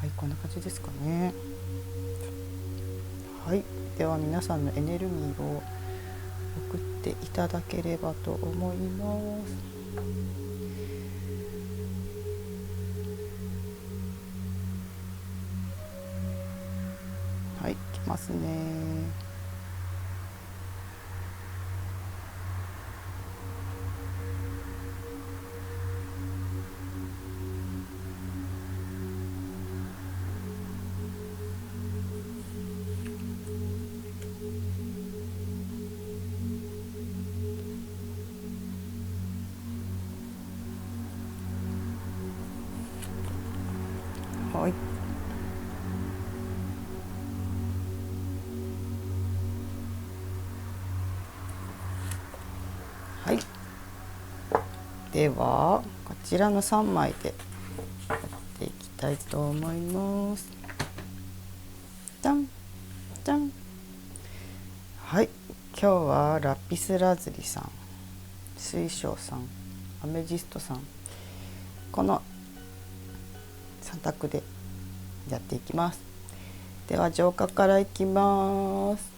はい、こんな感じですかね。はい、では皆さんのエネルギーを送っていただければと思います。はい、いきますね。はい。はい。ではこちらの3枚でやっていきたいと思います。じゃんじゃん。はい。今日はラピスラズリさん、水晶さん、アメジストさん、この3択でやっていきます。では浄化からいきます。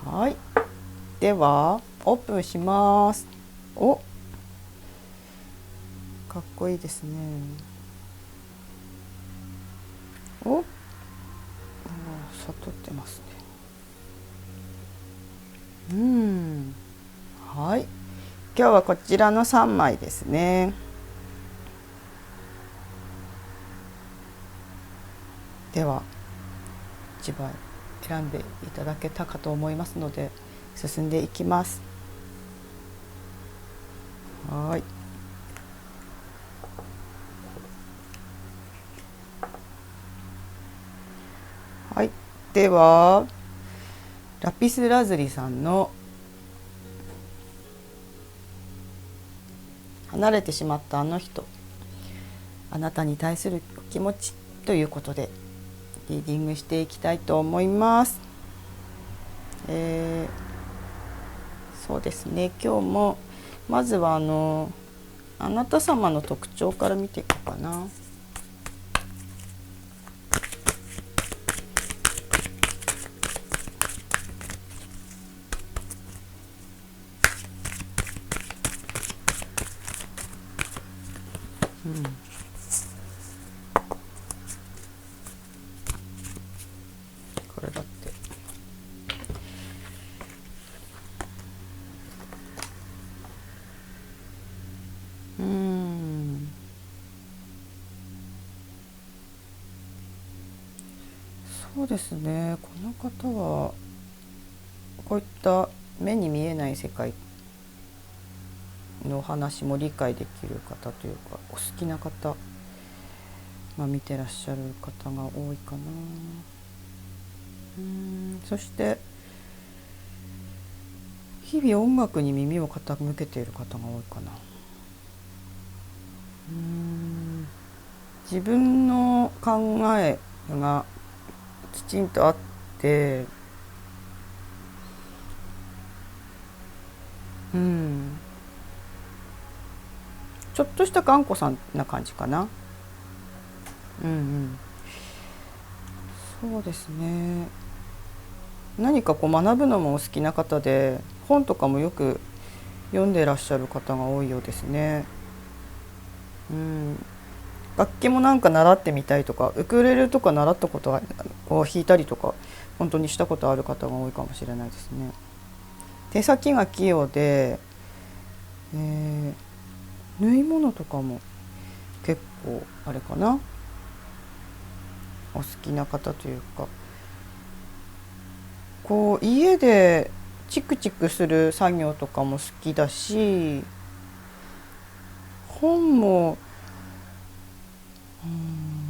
はい。ではオープンします。お、かっこいいですね。お、悟ってますね。はい。今日はこちらの3枚ですね。では1枚選んでいただけたかと思いますので進んでいきます。はい。はい。ではラピスラズリさんの離れてしまったあの人、あなたに対するお気持ちということでリーディングしていきたいと思います。そうですね、今日もまずはあなた様の特徴から見ていこうかな。これだって。そうですね、この方はこういった目に見えない世界のお話も理解できる方というか、お好きな方、見てらっしゃる方が多いかな。そして日々音楽に耳を傾けている方が多いかな。自分の考えがきちんとあって、ちょっとした頑固さんな感じかな。そうですね。何かこう学ぶのもお好きな方で、本とかもよく読んでらっしゃる方が多いようですね。楽器もなんか習ってみたいとか、ウクレレとか習ったことを弾いたりとか本当にしたことある方が多いかもしれないですね。手先が器用で、縫い物とかも結構あれかな、お好きな方というか、こう家でチクチクする作業とかも好きだし、本も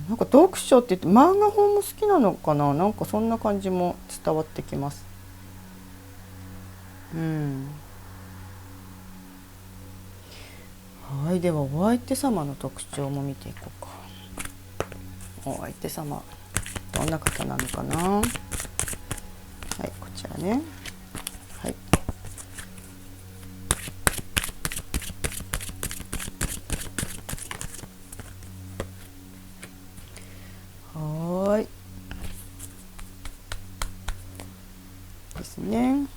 なんか読書って言って漫画本も好きなのかな、なんかそんな感じも伝わってきます。はい、ではお相手様の特徴も見ていこうか。お相手様どんな方なのかな。はい、こちらね。はい、はいですね。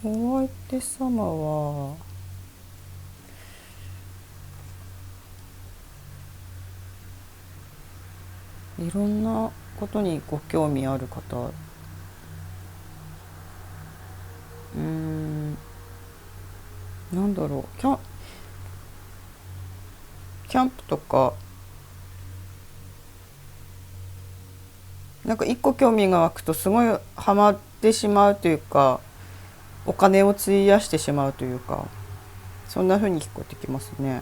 お相手様はいろんなことにご興味ある方、なんだろう、キャンプとか、なんか一個興味が湧くとすごいハマってしまうというか、お金を費やしてしまうというか、そんな風に聞こえてきますね。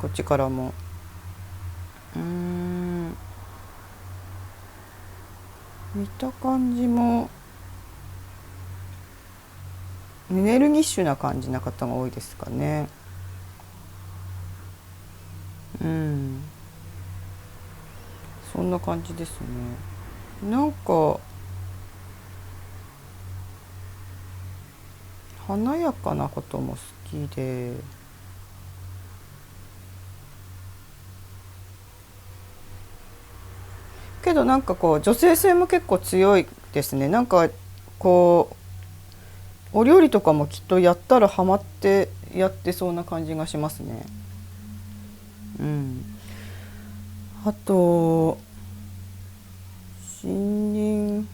こっちからも見た感じもエネルギッシュな感じな方が多いですかね。そんな感じですね。なんか華やかなことも好きで、けどなんかこう女性性も結構強いですね。なんかこうお料理とかもきっとやったらハマってやってそうな感じがしますね。あと森林、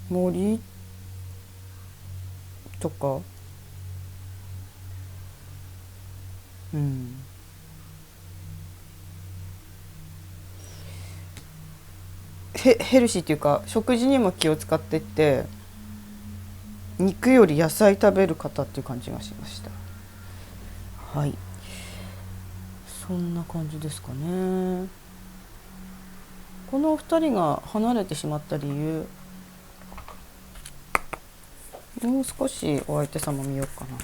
森とか、ヘルシーっていうか食事にも気を使ってって、肉より野菜食べる方っていう感じがしました。はい、そんな感じですかね。このお二人が離れてしまった理由、もう少しお相手様見ようかな。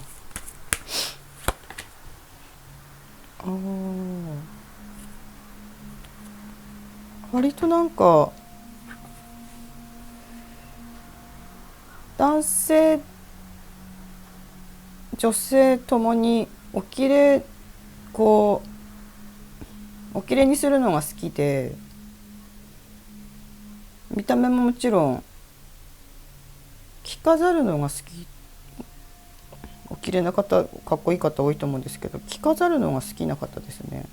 割となんか男性女性ともにおきれいにするのが好きで、見た目ももちろん着飾るのが好き。おきれいな方、かっこいい方多いと思うんですけど、着飾るのが好きな方ですね。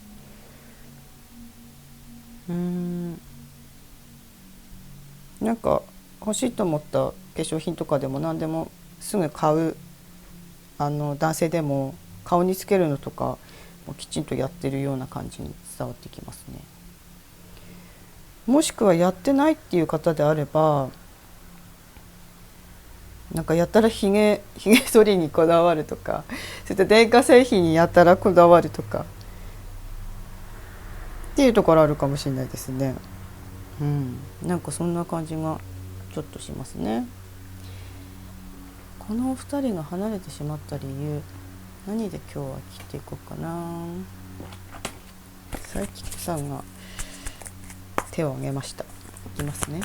なんか欲しいと思った化粧品とかでも何でもすぐ買う、男性でも顔につけるのとかもきちんとやってるような感じに伝わってきますね。もしくはやってないっていう方であれば、なんかやたらひげ剃りにこだわるとか、そして電化製品にやたらこだわるとかっていうところあるかもしれないですね。なんかそんな感じがちょっとしますね。このお二人が離れてしまった理由、何で今日は切っていこうかな。サイキックさんが手を挙げました。いきますね。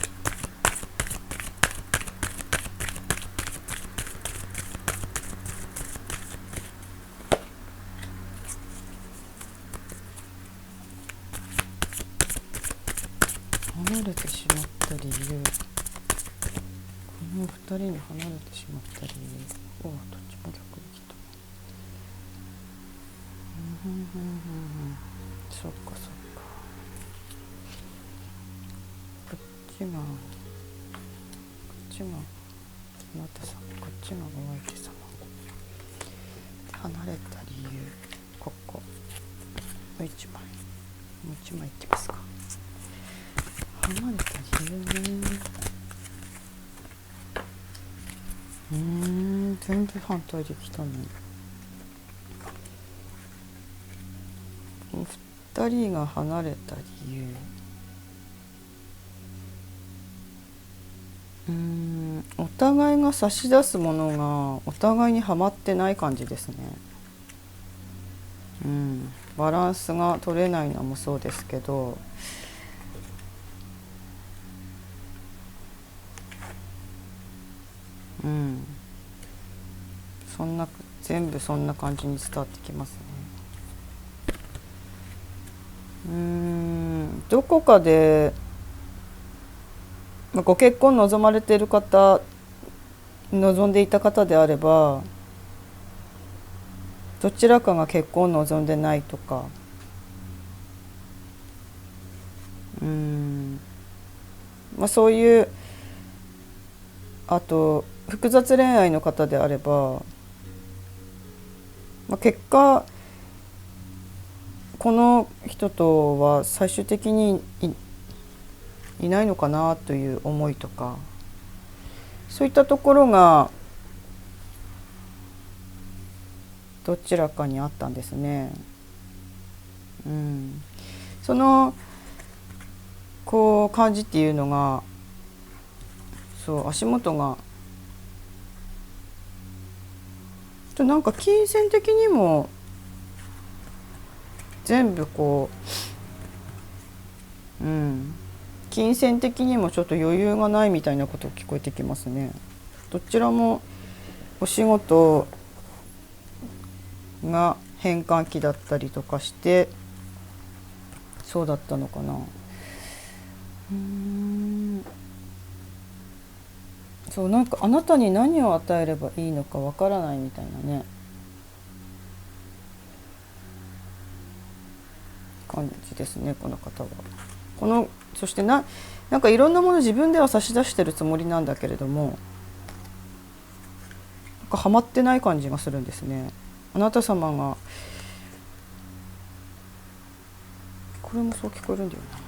離れてしまった理由、この二人に離れてしまった理由、どっちも逆に来た。そっかそっか。こっちがあなたさん、こっちがお相手様。離れた理由、ここ。もう一枚いきますか。離れた理由ね。全部反対できたね。二人が離れた理由、お互いが差し出すものがお互いにはまってない感じですね。バランスが取れないのもそうですけど、全部そんな感じに伝わってきますね。どこかでご結婚望まれている方、望んでいた方であれば、どちらかが結婚を望んでないとか、そういう、あと複雑恋愛の方であれば、結果この人とは最終的に いないのかなという思いとか、そういったところがどちらかにあったんですね。その感じっていうのが、足元がなんか金銭的にも全部金銭的にもちょっと余裕がないみたいなこと聞こえてきますね。どちらもお仕事が変換期だったりとかしてそうだったのかな。なんかあなたに何を与えればいいのかわからないみたいなね感じですね、この方は。そしてなんかいろんなもの自分では差し出してるつもりなんだけれども、なんかハマってない感じがするんですね。あなた様が、これもそう聞こえるんだよな。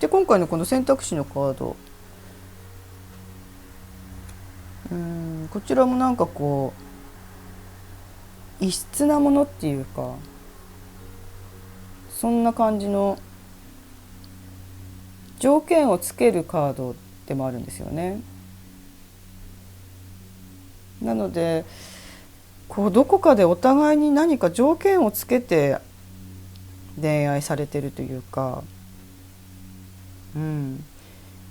で、今回のこの選択肢のカード、こちらもなんか異質なものっていうか、そんな感じの条件をつけるカードでもあるんですよね。なのでどこかでお互いに何か条件をつけて恋愛されてるというか、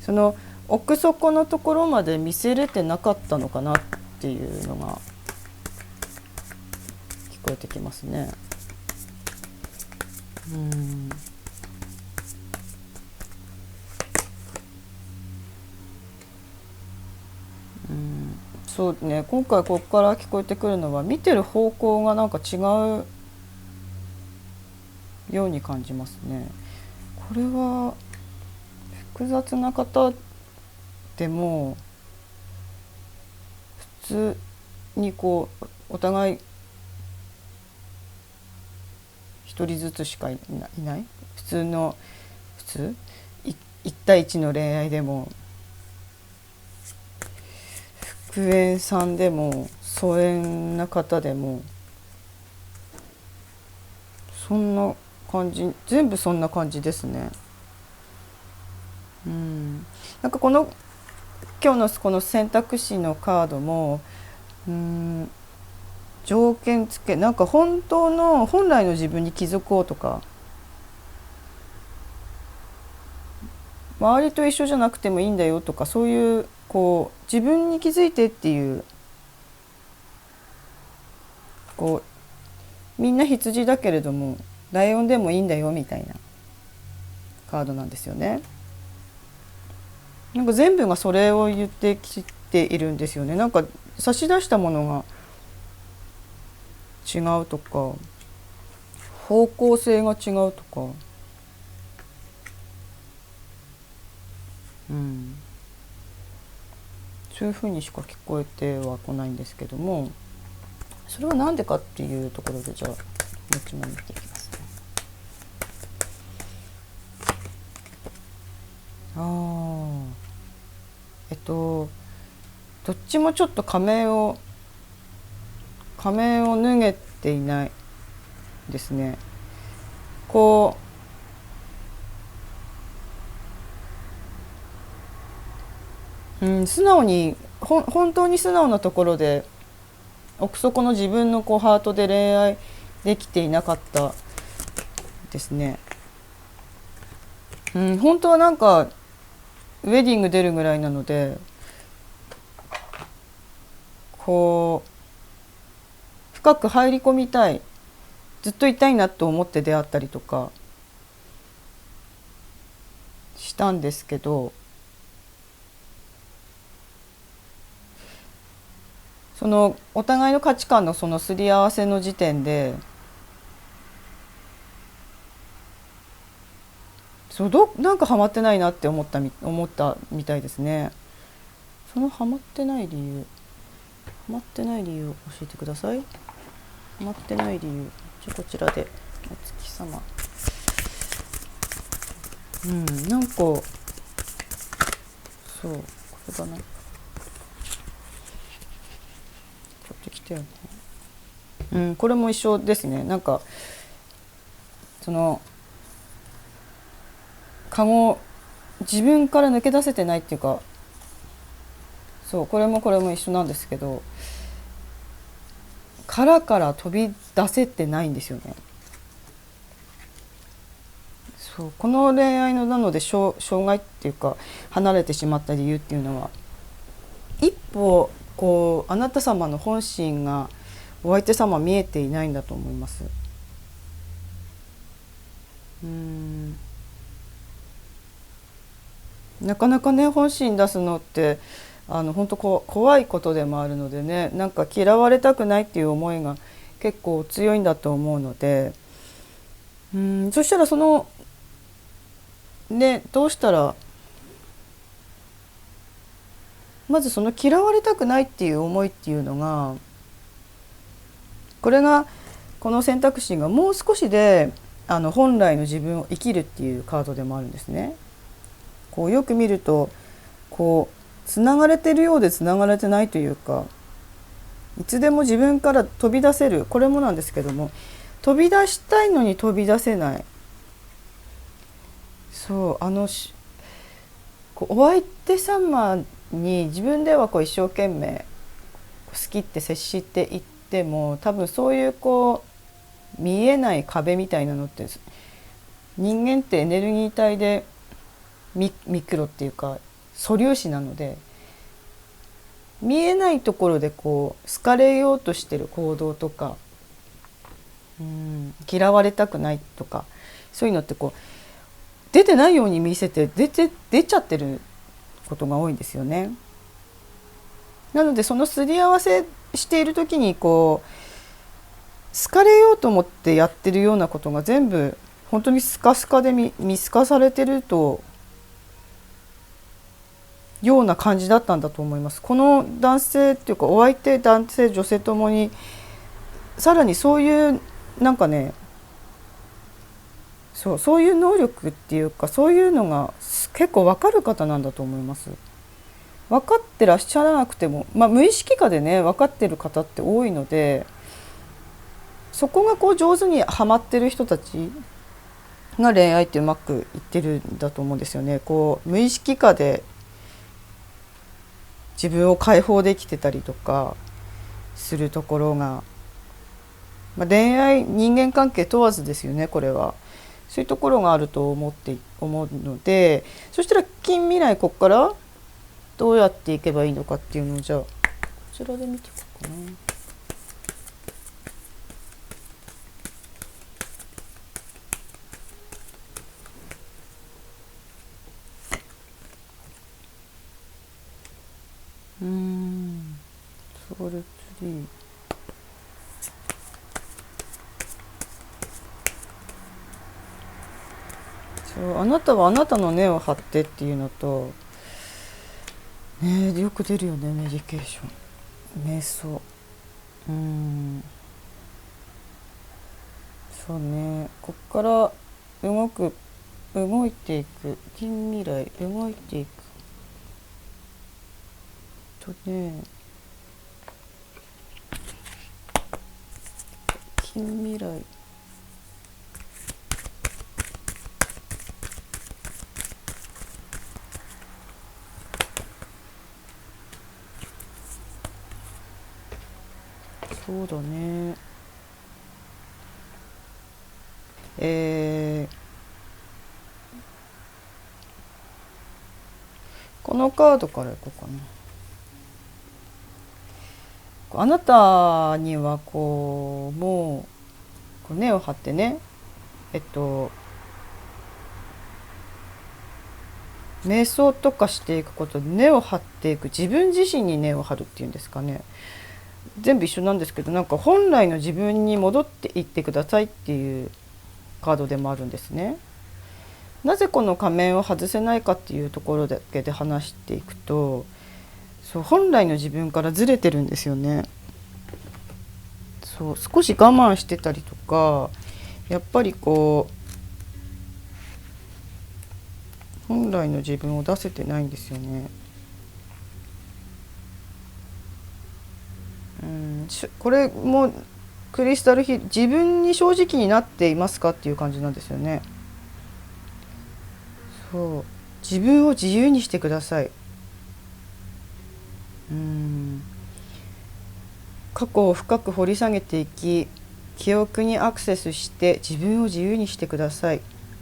その奥底のところまで見せれてなかったのかなっていうのが聞こえてきますね。そうね、今回ここから聞こえてくるのは見てる方向がなんか違うように感じますね。これは複雑な方でも普通にお互い一人ずつしかいない普通1対1の恋愛でも復縁さんでも疎遠な方でもそんな感じ、全部そんな感じですね。なんか今日のこの選択肢のカードも条件付け、なんか本来の自分に気づこうとか、周りと一緒じゃなくてもいいんだよとか、そういう自分に気づいてっていう、みんな羊だけれどもライオンでもいいんだよみたいなカードなんですよね。なんか全部がそれを言ってきているんですよね。なんか差し出したものが違うとか、方向性が違うとか、そういうふうにしか聞こえてはこないんですけども、それは何でかっていうところで、じゃあもう一問見ていきますね。どっちもちょっと仮面を脱げていないですね。こう、素直に本当に素直なところで奥底の自分のハートで恋愛できていなかったですね。本当はなんかウェディング出るぐらいなので、こう深く入り込みたい、ずっといたいなと思って出会ったりとかしたんですけど、そのお互いの価値観のそのすり合わせの時点で、なんかハマってないなって思ったみたいですね。そのハマってない理由を教えてください。ハマってない理由、こちらでお月様、なんかそうこれだな、ちょっと来たよね。これも一緒ですね。なんかその自分から抜け出せてないっていうか、そうこれも一緒なんですけど、殻から飛び出せてないんですよね。そうこの恋愛のなので障害っていうか離れてしまった理由っていうのは、一歩あなた様の本心がお相手様見えていないんだと思います。なかなかね本心出すのって本当怖いことでもあるのでね、なんか嫌われたくないっていう思いが結構強いんだと思うので、そしたらどうしたら、まずその嫌われたくないっていう思いっていうのが、この選択肢がもう少しで本来の自分を生きるっていうカードでもあるんですね。よく見るとつながれてるようでつながれてないというか、いつでも自分から飛び出せる、これもなんですけども、飛び出したいのに飛び出せない。そうお相手様に自分では一生懸命好きって接していっても、多分そういう見えない壁みたいなのって、人間ってエネルギー体でミクロっていうか素粒子なので、見えないところで好かれようとしてる行動とか、嫌われたくないとか、そういうのって出てないように見せて出ちゃってることが多いんですよね。なのでそのすり合わせしている時に好かれようと思ってやってるようなことが全部本当にスカスカで見透かされてるような感じだったんだと思います。この男性っていうかお相手、男性女性ともにさらにそういうなんかね、そういう能力っていうか、そういうのが結構分かる方なんだと思います。分かってらっしゃらなくても、無意識下でね分かってる方って多いので、そこが上手にはまってる人たちが恋愛ってうまくいってるんだと思うんですよね。無意識下で自分を解放できてたりとかするところが、恋愛人間関係問わずですよね。これはそういうところがあると思うので、そしたら近未来ここからどうやっていけばいいのかっていうのを、じゃあこちらで見ていこうかな。ソウルツリー、そうあなたはあなたの根を張ってっていうのと、ね、よく出るよね、メディケーション、瞑想。そうね、こっから動いていく近未来、動いていくとね、近未来、そうだね、このカードからいこうかな。あなたにはもう根を張ってね、瞑想とかしていくことで根を張っていく、自分自身に根を張るっていうんですかね、全部一緒なんですけど、なんか本来の自分に戻っていってくださいっていうカードでもあるんですね。なぜこの仮面を外せないかっていうところだけで話していくと、そう本来の自分からずれてるんですよね。そう少し我慢してたりとか、やっぱり本来の自分を出せてないんですよね。これもクリスタルヒール、自分に正直になっていますかっていう感じなんですよね。そう自分を自由にしてください。過去を深く掘り下げていき、記憶にアクセスして自分を自由にしてください。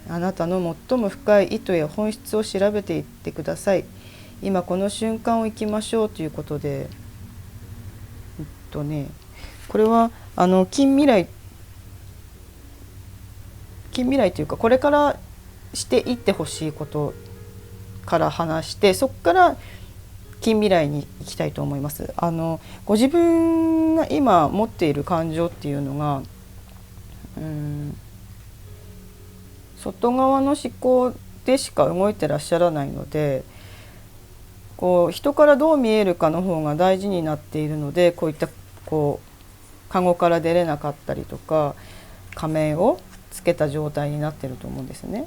あなたの最も深い意図や本質を調べていってください。今この瞬間を生きましょうということで、これは近未来というか、これからしていってほしいことから話して、そこから近未来に行きたいと思います。ご自分が今持っている感情っていうのが、外側の思考でしか動いてらっしゃらないので、人からどう見えるかの方が大事になっているので、こういったカゴから出れなかったりとか、仮面をつけた状態になってると思うんですね。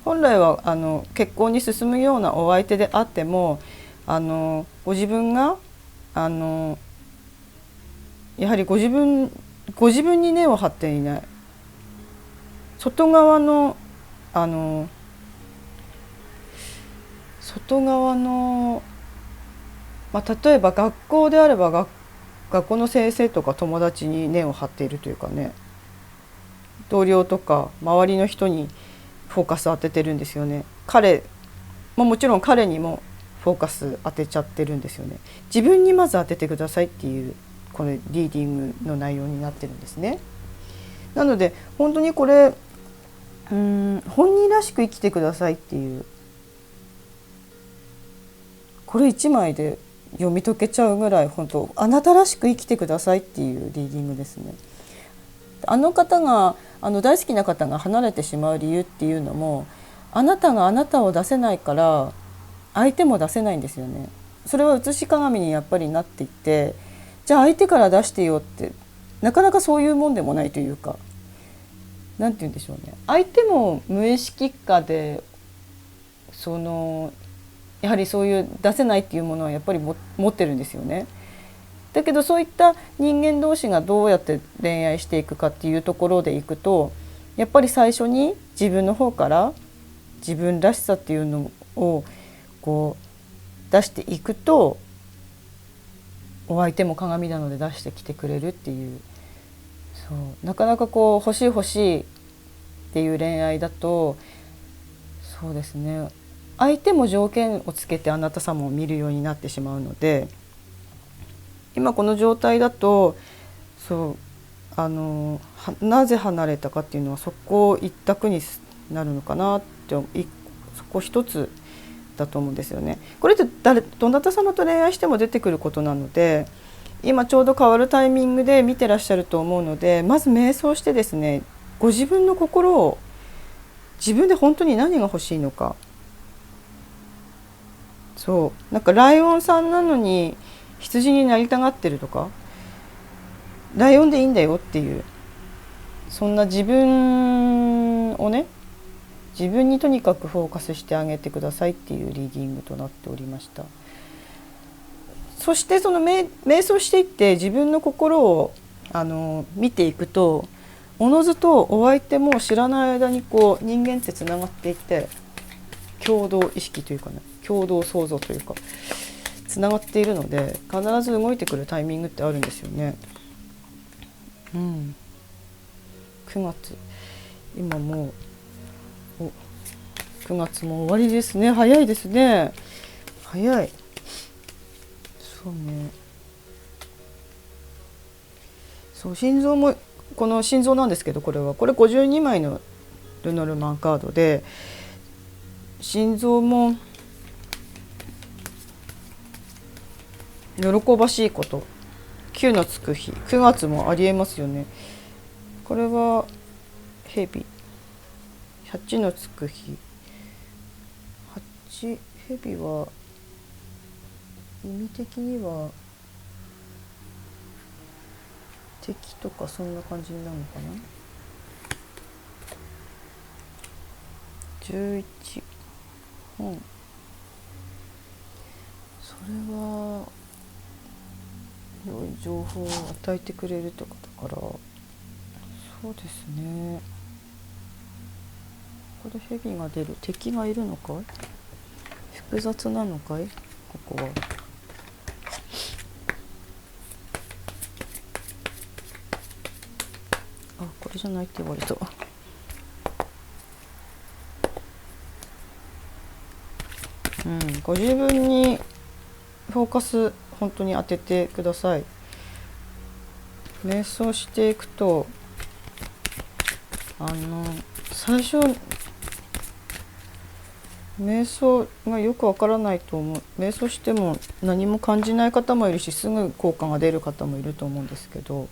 本来は結婚に進むようなお相手であっても、ご自分がやはりご自分に根を張っていない、外側の例えば学校であれば学校の先生とか友達に根を張っているというかね、同僚とか周りの人にフォーカス当ててるんですよね。もちろん彼にもフォーカス当てちゃってるんですよね。自分にまず当ててくださいっていう、これリーディングの内容になってるんですね。なので本当にこれ本人らしく生きてくださいっていう、これ1枚で読み解けちゃうぐらい、本当あなたらしく生きてくださいっていうリーディングですね。大好きな方が離れてしまう理由っていうのも、あなたがあなたを出せないから相手も出せないんですよね。それは写し鏡にやっぱりなっていって、じゃあ相手から出してよってなかなかそういうもんでもないというか、なんて言うんでしょうね、相手も無意識下でやはりそういう出せないっていうものはやっぱり持ってるんですよね。だけどそういった人間同士がどうやって恋愛していくかっていうところでいくと、やっぱり最初に自分の方から自分らしさっていうのを出していくと、お相手も鏡なので出してきてくれるっていう、なかなか欲しい欲しいっていう恋愛だと、そうですね、相手も条件をつけてあなた様を見るようになってしまうので、今この状態だとなぜ離れたかっていうのはそこ一択になるのかなって、そこ一つだと思うんですよね。これってどなた様と恋愛しても出てくることなので、今ちょうど変わるタイミングで見てらっしゃると思うので、まず瞑想してですね、ご自分の心を、自分で本当に何が欲しいのか、そうなんかライオンさんなのに羊になりたがってるとか、ライオンでいいんだよっていう、そんな自分をね、自分にとにかくフォーカスしてあげてくださいっていうリーディングとなっておりました。そしてその瞑想していって自分の心を見ていくと、おのずとお相手も知らない間にこう人間ってつながっていって、共同意識というかね、共同創造というかつながっているので、必ず動いてくるタイミングってあるんですよね。9月、今もう9月も終わりですね。早いですね。早い。そうね。そう、心臓も、この心臓なんですけど、これ52枚のルノルマンカードで、心臓も喜ばしいこと、9のつく日、9月もありえますよね。これはヘビ、8のつく日、8、ヘビは意味的には敵とかそんな感じになるのかな。11、本、それは良い情報を与えてくれるとかだから、そうですね。これヘビが出る、敵がいるのかい、複雑なのかい、ここは。あ、これじゃないって言われた。ご自分にフォーカス本当に当ててください。瞑想していくと、最初瞑想がよくわからないと思う。瞑想しても何も感じない方もいるし、すぐ効果が出る方もいると思うんですけど、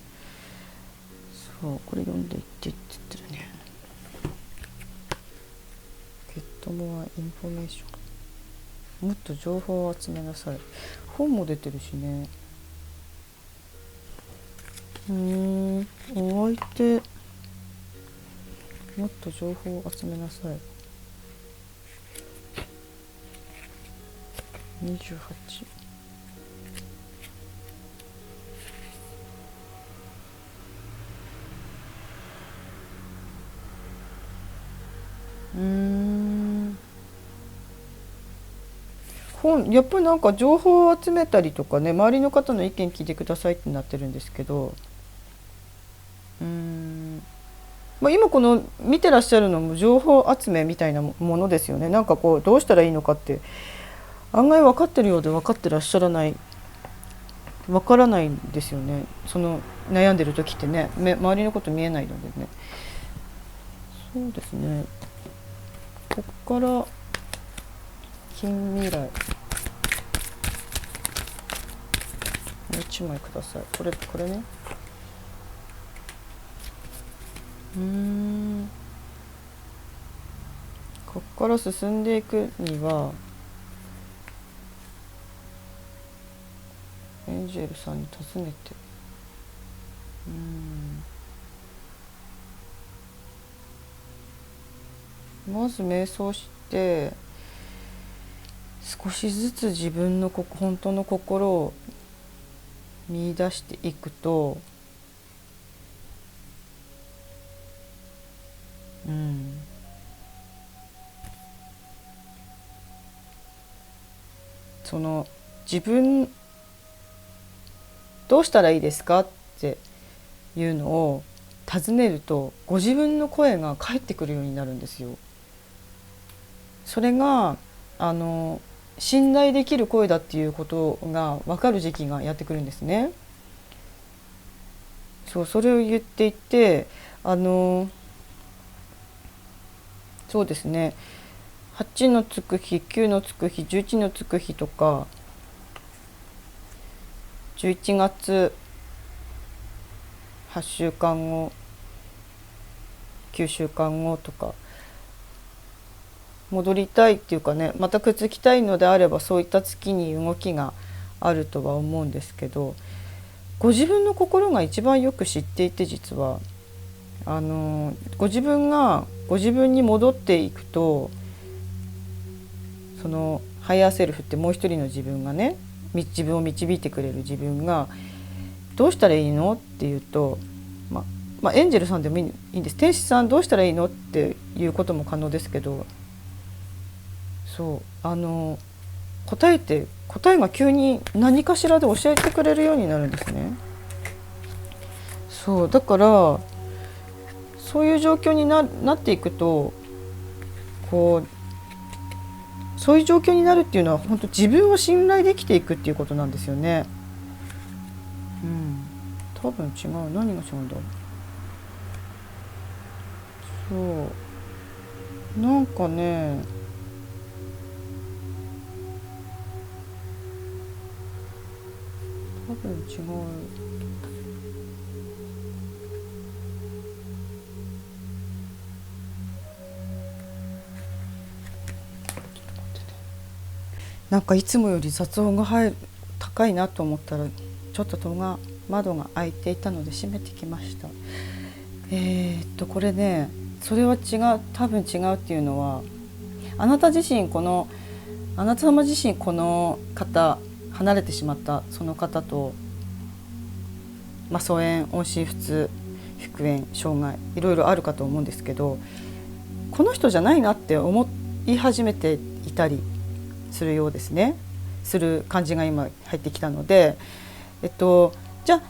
そう、これ読んでいってって言ってるね。ゲットモアインフォメーション、もっと情報を集めなさい。本も出てるしね。お相手、もっと情報を集めなさい。28、やっぱりなんか情報を集めたりとかね、周りの方の意見聞いてくださいってなってるんですけど、今この見てらっしゃるのも情報集めみたいなものですよね。なんかこうどうしたらいいのかって案外分かってるようで分かってらっしゃらない、分からないんですよね。その悩んでる時ってね、周りのこと見えないのでね。そうですね。こっから近未来、もう一枚ください。これね。こっから進んでいくには、エンジェルさんに尋ねて、まず瞑想して、少しずつ自分の本当の心を見出していくと、その自分どうしたらいいですかっていうのを尋ねると、ご自分の声が返ってくるようになるんですよ。それが信頼できる声だっていうことが分かる時期がやってくるんですね。それを言っていて、そうですね、8のつく日、9のつく日、11のつく日とか、11月8週間後、9週間後とか、戻りたいっていうかね、またくっつきたいのであれば、そういった月に動きがあるとは思うんですけど、ご自分の心が一番よく知っていて、実はご自分がご自分に戻っていくと、そのハイヤーセルフってもう一人の自分がね、自分を導いてくれる自分がどうしたらいいのって言うと、エンジェルさんでもいいんです。天使さんどうしたらいいのっていうことも可能ですけど、そう答えが急に何かしらで教えてくれるようになるんですね。そうだから、そういう状況に なっていくと、こうそういう状況になるっていうのは、本当自分を信頼できていくっていうことなんですよね。多分違う。何が違うんだろう。そうなんかね、多分違う。なんかいつもより雑音が高いなと思ったら、ちょっと窓が開いていたので閉めてきました。これね、それは違う、多分違うっていうのは、あなた様自身この方、離れてしまったその方と、疎縁、音信不通、復縁、障害、いろいろあるかと思うんですけど、この人じゃないなって思い始めていたりするようですね。する感じが今入ってきたので、じゃあ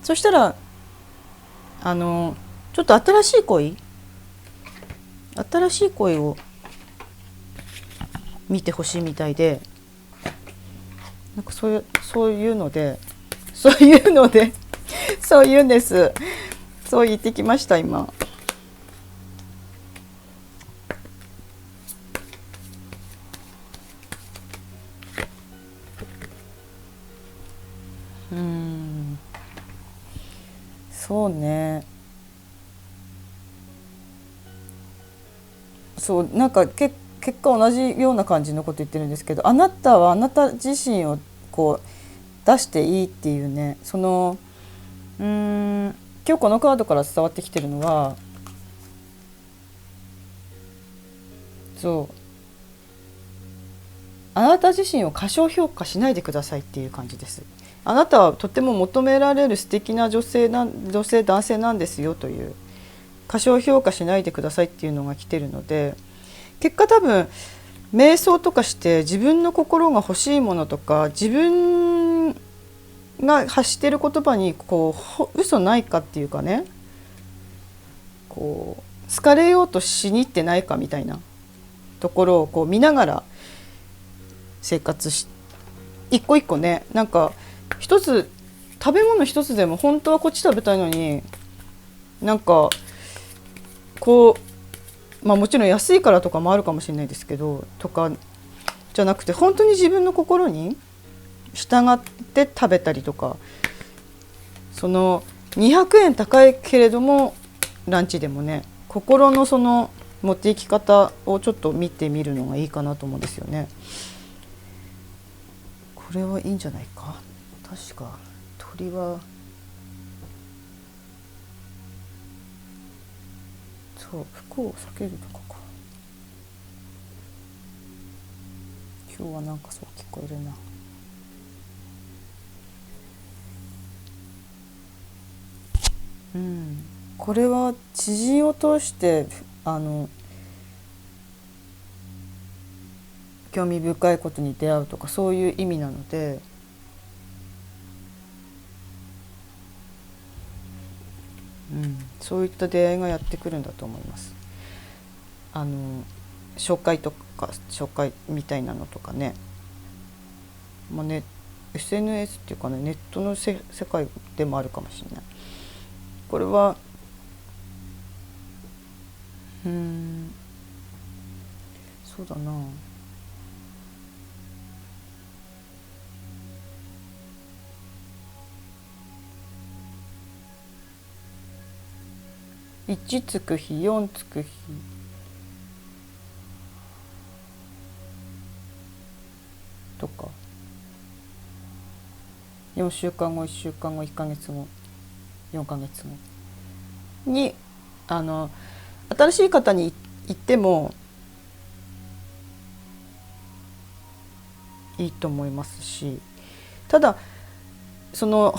そしたらちょっと新しい恋を見てほしいみたいで、なんかそういうのでそういうんです。そう言ってきました今。そうね。そうなんか結果同じような感じのこと言ってるんですけど、あなたはあなた自身をこう出していいっていうね、今日このカードから伝わってきてるのは、そうあなた自身を過小評価しないでくださいっていう感じです。あなたはとても求められる素敵な女性男性なんですよという、過小評価しないでくださいっていうのが来てるので、結果多分瞑想とかして自分の心が欲しいものとか、自分が発している言葉に嘘ないかっていうかね、好かれようとしに行ってないかみたいなところを見ながら生活一個一個ね、なんか食べ物一つでも本当はこっち食べたいのに、なんかもちろん安いからとかもあるかもしれないですけど、とかじゃなくて、本当に自分の心に従って食べたりとか、その200円高いけれどもランチでもね、心のその持っていき方をちょっと見てみるのがいいかなと思うんですよね。これはいいんじゃないか。確か鳥はそう服を避けるとかか。今日はなんかそう聞こえるな。これは知人を通して興味深いことに出会うとか、そういう意味なので、そういった出会いがやってくるんだと思います。紹介みたいなのとかね、SNS っていうかね、ネットの世界でもあるかもしれない。これはそうだな。1つく日4つく日とか、4週間後1週間後1ヶ月後4ヶ月後に新しい方に行ってもいいと思いますし、ただその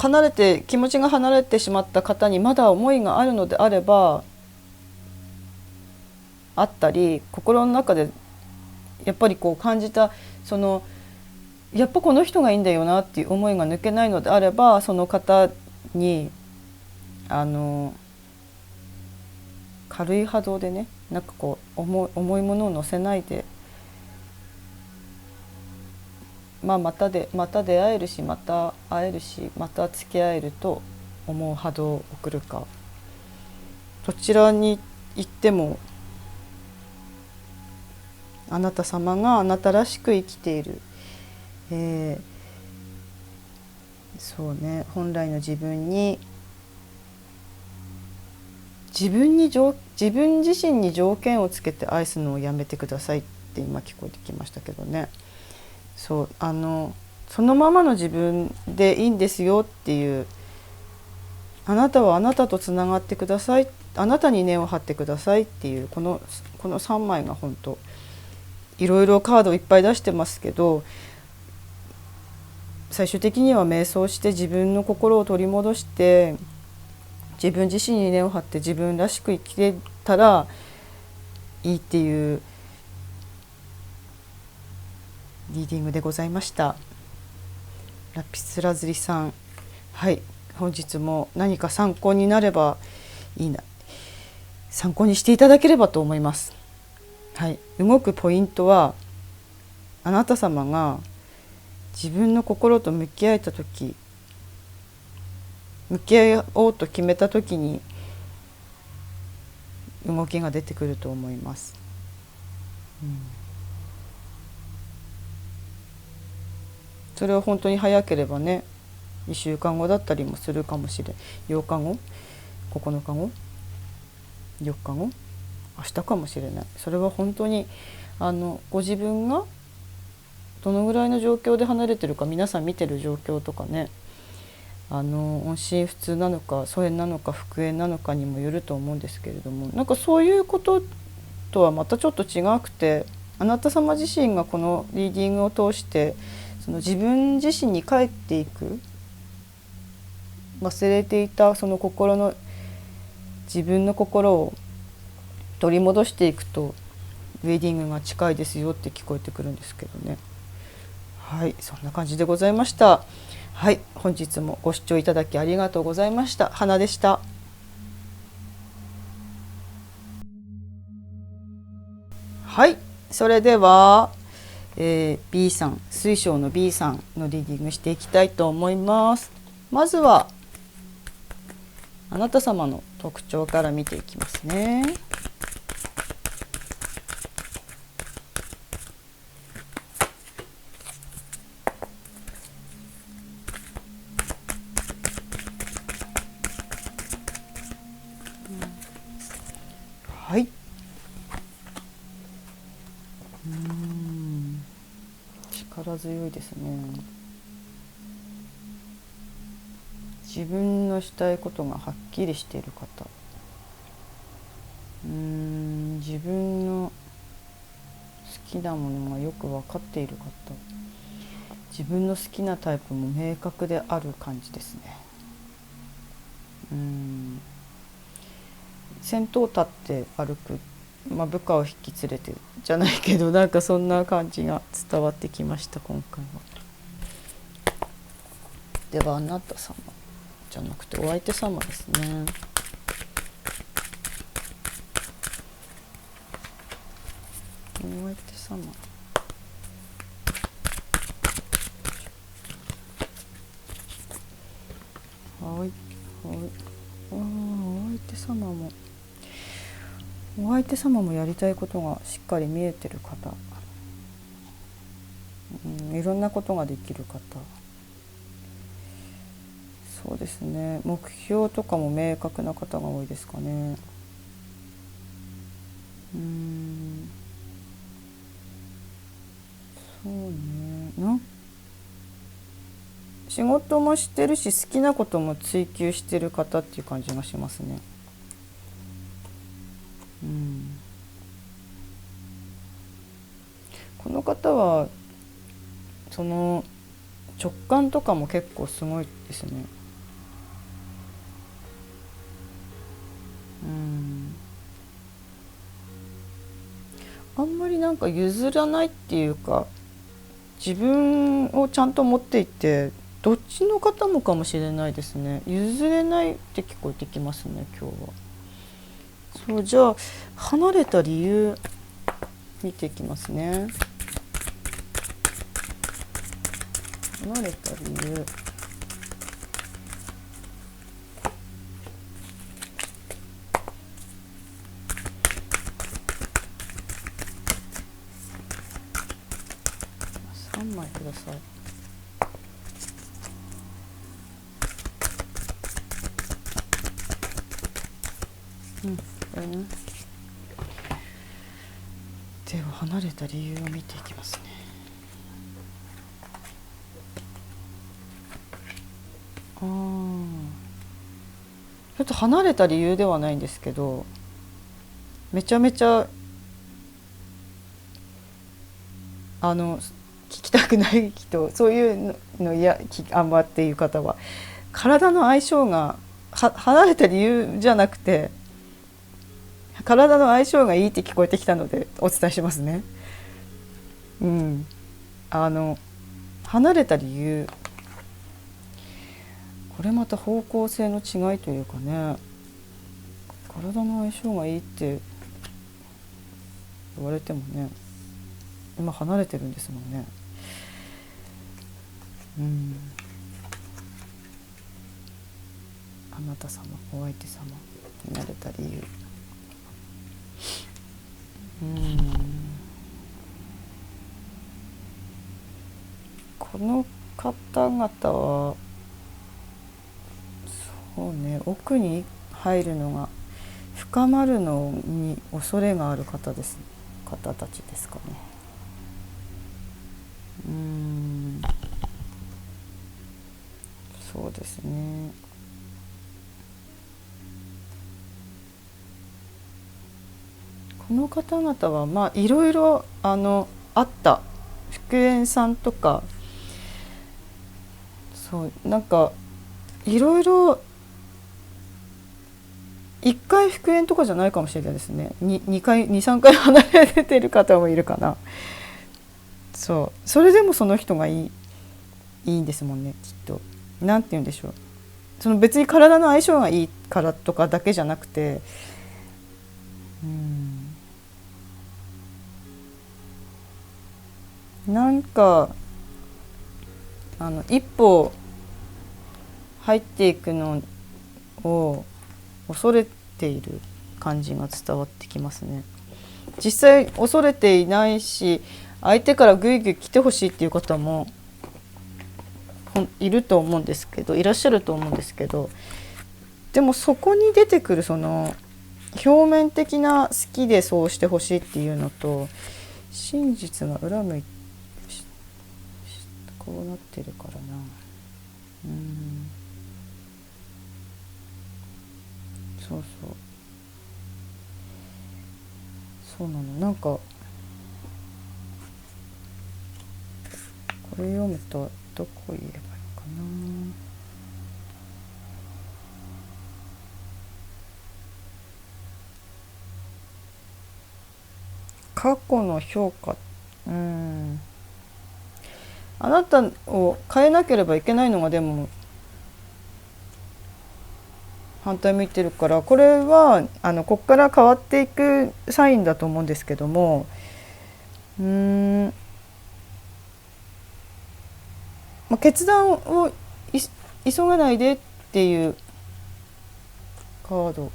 気持ちが離れてしまった方にまだ思いがあるのであれば、あったり心の中でやっぱりこう感じたやっぱこの人がいいんだよなっていう思いが抜けないのであれば、その方に軽い波動でね、なんかこう重いものを乗せないで、また出会えるし、また会えるし、また付き合えると思う波動を送るか、どちらに行ってもあなた様があなたらしく生きている、そうね、本来の自分自分自身に条件をつけて愛すのをやめてくださいって今聞こえてきましたけどね。そうそのままの自分でいいんですよっていう、あなたはあなたとつながってください、あなたに根を張ってくださいっていう、この3枚が本当いろいろカードいっぱい出してますけど、最終的には瞑想して自分の心を取り戻して自分自身に根を張って自分らしく生きれたらいいっていうリーディングでございました。ラピスラズリさん、はい、本日も何か参考になればいいな、参考にしていただければと思います。はい、動くポイントは、あなた様が自分の心と向き合えた時、向き合おうと決めた時に動きが出てくると思います。それは本当に早ければね、1週間後だったりもするかもしれん。8日後、9日後、4日後、明日かもしれない。それは本当にご自分がどのぐらいの状況で離れてるか、皆さん見てる状況とかね、音信不通なのか疎遠なのか復縁なのかにもよると思うんですけれども、なんかそういうこととはまたちょっと違くて、あなた様自身がこのリーディングを通してその自分自身に帰っていく、忘れていたその自分の心を取り戻していくと、ウェディングが近いですよって聞こえてくるんですけどね。はい、そんな感じでございました。はい、本日もご視聴いただきありがとうございました。花でした。はい、それでは、B さん、水晶の B さんのリーディングしていきたいと思います。まずはあなた様の特徴から見ていきますね。はい。力強いですね。自分のしたいことがはっきりしている方、自分の好きなものがよく分かっている方、自分の好きなタイプも明確である感じですね。先頭立って歩く、部下を引き連れてじゃないけど、なんかそんな感じが伝わってきました今回は。ではあなた様じゃなくてお相手様ですね。お相手様、はいはい、お相手様もお相手様もやりたいことがしっかり見えてる方、いろんなことができる方、そうですね、目標とかも明確な方が多いですかね。そうね、仕事もしてるし好きなことも追求してる方っていう感じがしますね。この方はその直感とかも結構すごいですね。あんまりなんか譲らないっていうか、自分をちゃんと持っていて、どっちの方もかもしれないですね。譲れないって聞こえてきますね、今日は。そう、じゃあ離れた理由見ていきますね。離れた理由、3枚ください。これね。では離れた理由を見ていきますね。ちょっと離れた理由ではないんですけど、めちゃめちゃ聞きたくない人、そういうのあんまっていう方は、体の相性が離れた理由じゃなくて、体の相性がいいって聞こえてきたのでお伝えしますね。離れた理由、これまた方向性の違いというかね、体の相性がいいって言われてもね、今離れてるんですもんね。あなた様、お相手様になれた理由、この方々はそうね、奥に入るのが深まるのに恐れがある方たちですかね。そうですね。この方々はまあいろいろあった復縁さんとか、そうなんかいろいろ1回復縁とかじゃないかもしれないですね。2回2、3回離れてる方もいるかな。それでもその人がいいんですもんね、きっと。なんて言うんでしょう、その別に体の相性がいいからとかだけじゃなくて、なんか一歩入っていくのを恐れている感じが伝わってきますね。実際恐れていないし、相手からグイグイ来てほしいっていう方もいると思うんですけど、いらっしゃると思うんですけど、でもそこに出てくるその表面的な好きでそうしてほしいっていうのと、真実が裏向いてこうなってるからな。そうそうなの。なんかこれ読むとどこ言えばいいかな。過去の評価、あなたを変えなければいけないのがでも反対向いてるから、これはこっから変わっていくサインだと思うんですけども、決断を急がないでっていうカード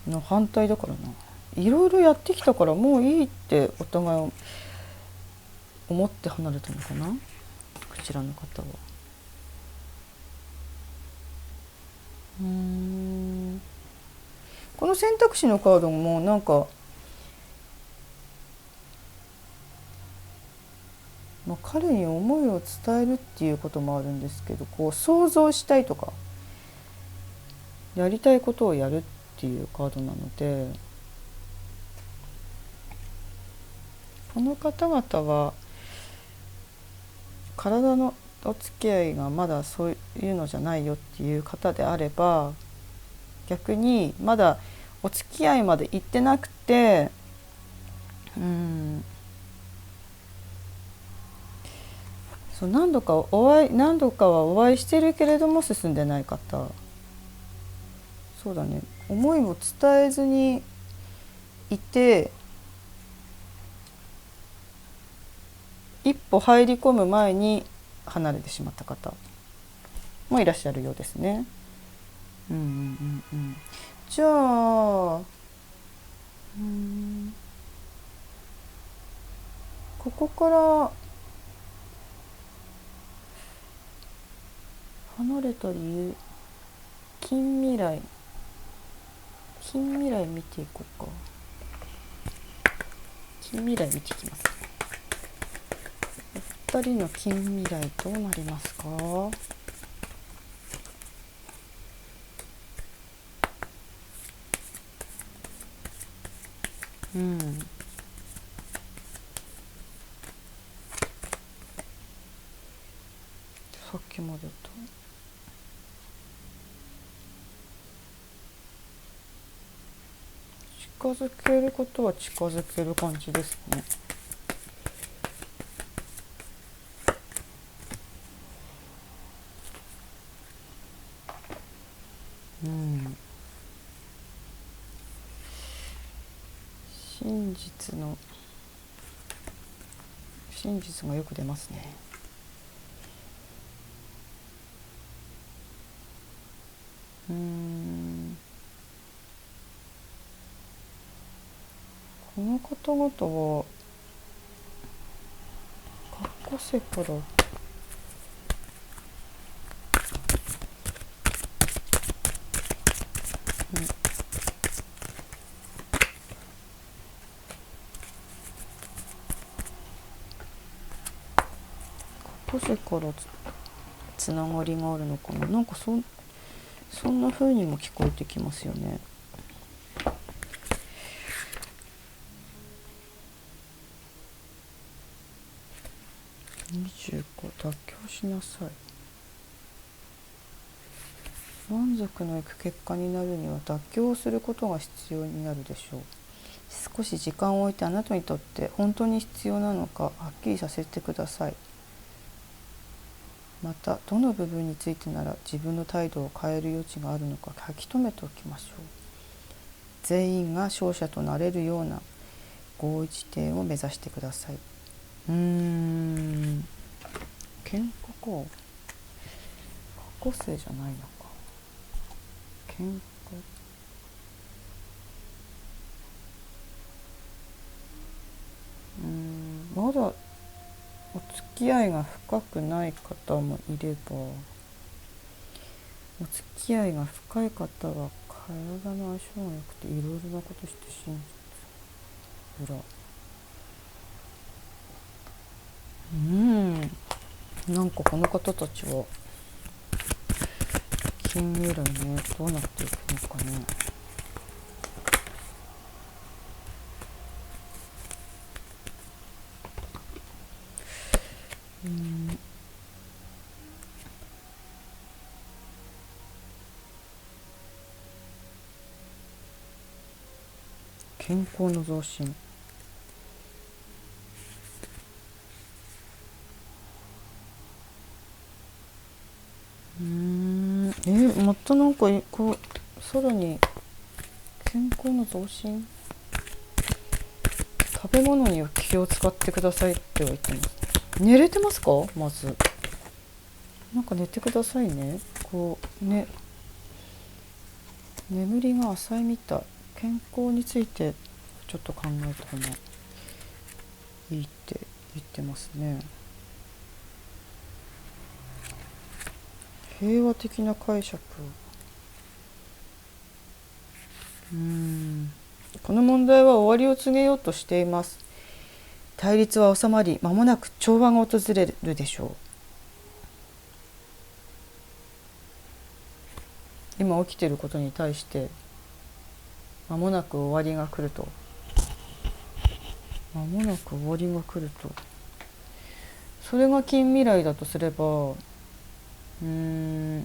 の反対だからな。いろいろやってきたからもういいってお互い思って離れたのかな、こちらの方は。この選択肢のカードもなんか、彼に思いを伝えるっていうこともあるんですけど、こう想像したいとかやりたいことをやるっていうカードなので、この方々は体のお付き合いがまだそういうのじゃないよっていう方であれば、逆にまだお付き合いまで行ってなくて、そう何度かはお会いしてるけれども進んでない方、そうだね、思いを伝えずにいて、一歩入り込む前に離れてしまった方もいらっしゃるようですね。じゃあ、ここから離れた理由、近未来見ていこうか。近未来見ていきます。お二人の近未来どうなりますか？さっきまでだった近づけることは近づける感じですね。真実がよく出ますね。この方々は過去世から過去世からつながりがあるのかな。なんかそんな風にも聞こえてきますよね。25、妥協しなさい。満足のいく結果になるには妥協することが必要になるでしょう。少し時間を置いてあなたにとって本当に必要なのかはっきりさせてください。またどの部分についてなら自分の態度を変える余地があるのか書き留めておきましょう。全員が勝者となれるような合意地点を目指してください。喧嘩か。過去生じゃないのか。喧嘩。まだお付き合いが深くない方もいれば、お付き合いが深い方は体の相性が良くていろいろなことして真実裏。なんかこの方たちは近未来ね、どうなっていくのかね。健康の増進。またなんかこうさらに健康の増進。食べ物には気を使ってくださいっては言ってます。寝れてますか？まずなんか寝てくださいね。こうね、眠りが浅いみたい。健康についてちょっと考えた方がいいって言ってますね。平和的な解釈。この問題は終わりを告げようとしています。対立は収まり、間もなく調和が訪れるでしょう。今起きていることに対して間もなく終わりが来ると。間もなく終わりが来ると。それが近未来だとすれば、離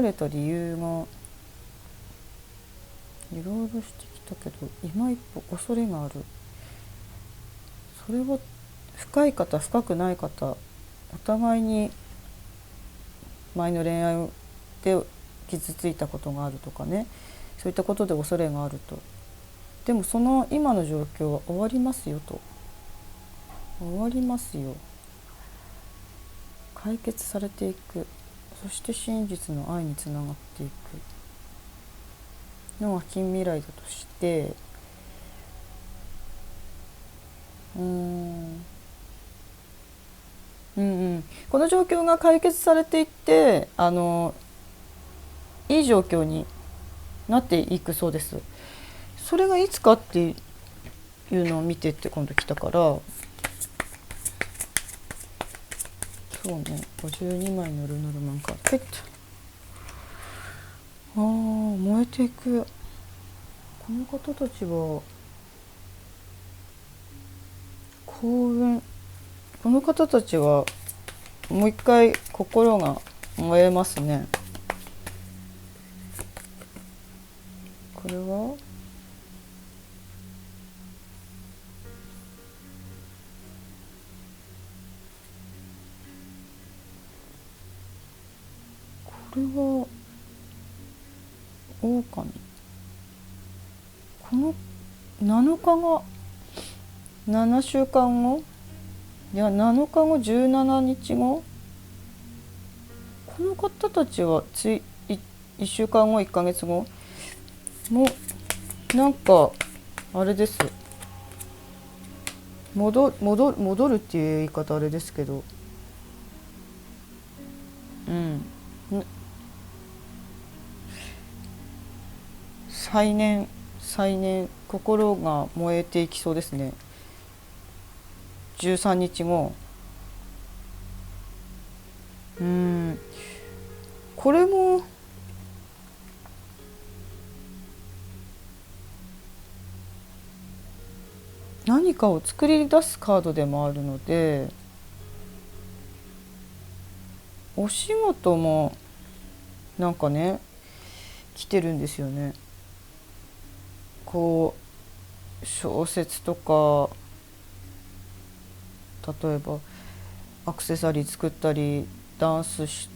れた理由がいろいろしてきたけど、今一歩恐れがある。それは深い方深くない方、お互いに前の恋愛で傷ついたことがあるとかね、そういったことで恐れがあると。でもその今の状況は終わりますよと。終わりますよ。解決されていく。そして真実の愛につながっていくのが近未来だとして、この状況が解決されていって、いい状況になっていくそうです。それがいつかっていうのを見てって今度来たから、そうね、52枚のルノルマンカード、燃えていく。この方たちは幸運。この方たちはもう一回心が燃えますね。これは狼。この7日が7週間後、いや7日後17日後、この方たちは1週間後1ヶ月後もなんかあれです。戻るっていう言い方あれですけど、再燃心が燃えていきそうですね。13日後。これも何かを作り出すカードでもあるので、お仕事もなんかね来てるんですよね。こう小説とか、例えばアクセサリー作ったりダンスし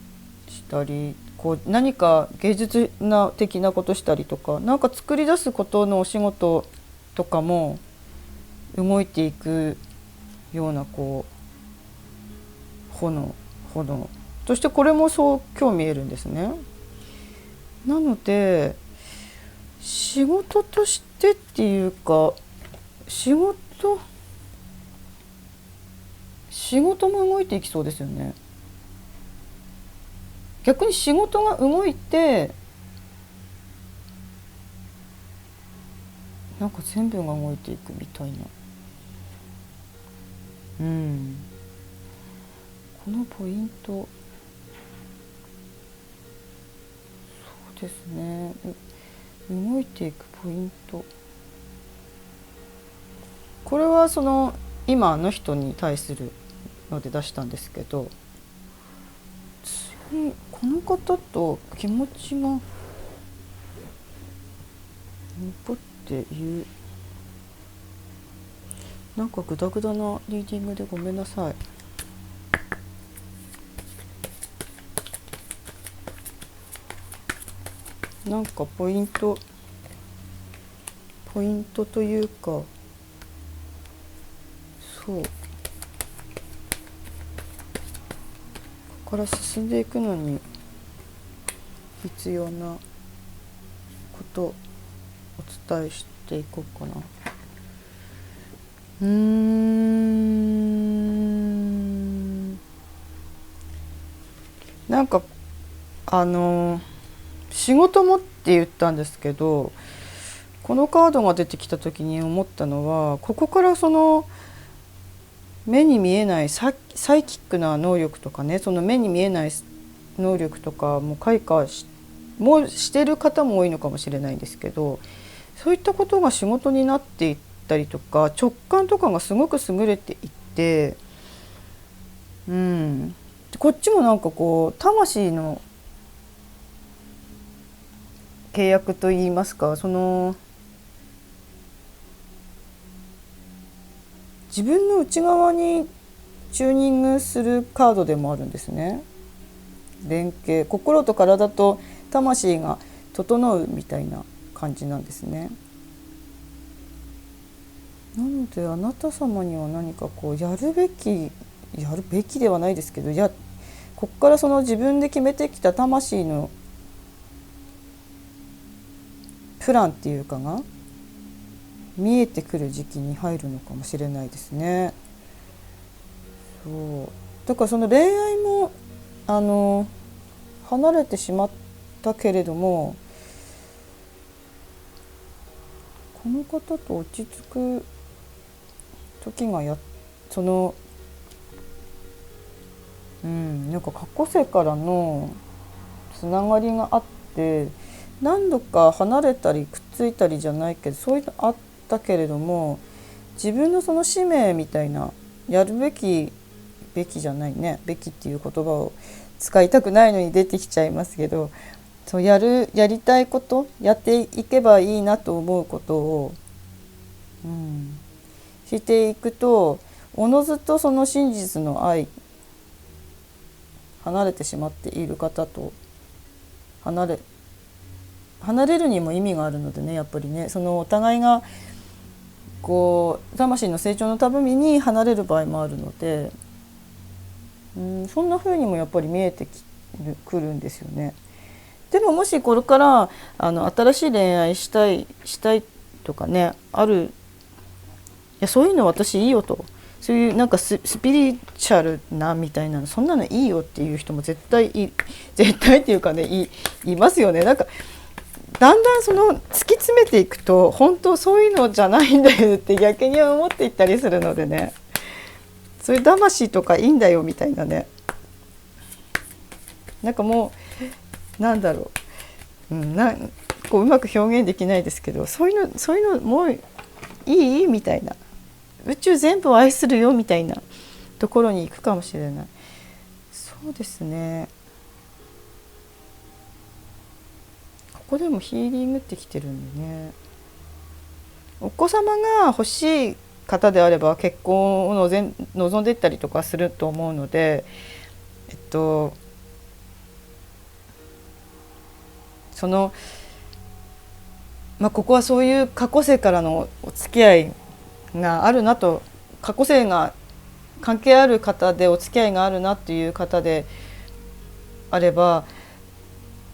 たり、こう何か芸術的なことしたりとか、なんか作り出すことのお仕事とかも動いていくような、こう炎そしてこれもそう今日見えるんですね。なので仕事としてっていうか、仕事も動いていきそうですよね。逆に仕事が動いて、なんか全部が動いていくみたいな。このポイント、そうですね、動いていくポイント。これはその今の人に対するので出したんですけど、次この方と気持ちが残っている。なんかグダグダなリーディングでごめんなさい。なんかポイントというか、そう、ここから進んでいくのに必要なことお伝えしていこうかな。なんか仕事もって言ったんですけど、このカードが出てきた時に思ったのは、ここからその目に見えないサイキックな能力とかね、その目に見えない能力とかも開花もしてる方も多いのかもしれないんですけど、そういったことが仕事になっていったりとか、直感とかがすごく優れていって、こっちもなんかこう魂の契約といいますか、その自分の内側にチューニングするカードでもあるんですね。連携、心と体と魂が整うみたいな感じなんですね。なのであなた様には何かこうやるべきではないですけど、ここからその自分で決めてきた魂のプランっていうかが見えてくる時期に入るのかもしれないですね。そうだからその恋愛も離れてしまったけれども、この方と落ち着く時がそのなんか過去世からのつながりがあって、何度か離れたりくっついたりじゃないけど、そういうのあったけれども、自分のその使命みたいな、やるべきじゃないね、べきっていう言葉を使いたくないのに出てきちゃいますけど、そうやりたいこと、やっていけばいいなと思うことを、していくと、おのずとその真実の愛、離れてしまっている方と離れるにも意味があるのでね、やっぱりね、そのお互いがこう魂の成長のために離れる場合もあるので、そんな風にもやっぱり見えてくるんですよね。でももしこれから新しい恋愛したいとかね、いやそういうの私いいよと、そういうなんかスピリチュアルなみたいな、そんなのいいよっていう人も絶対っていうかね、いますよね。なんかだんだんその突き詰めていくと、本当そういうのじゃないんだよって逆に思っていったりするのでね、そういう魂とかいいんだよみたいなね、なんかもうなんだろう、こううまく表現できないですけど、そういうのもういいみたいな、宇宙全部を愛するよみたいなところに行くかもしれない。そうですね、ここでもヒーリングってきてるんでね、お子様が欲しい方であれば結婚を望んでいったりとかすると思うので、そのここはそういう過去世からのお付き合いがあるなと、過去世が関係ある方でお付き合いがあるなっていう方であれば、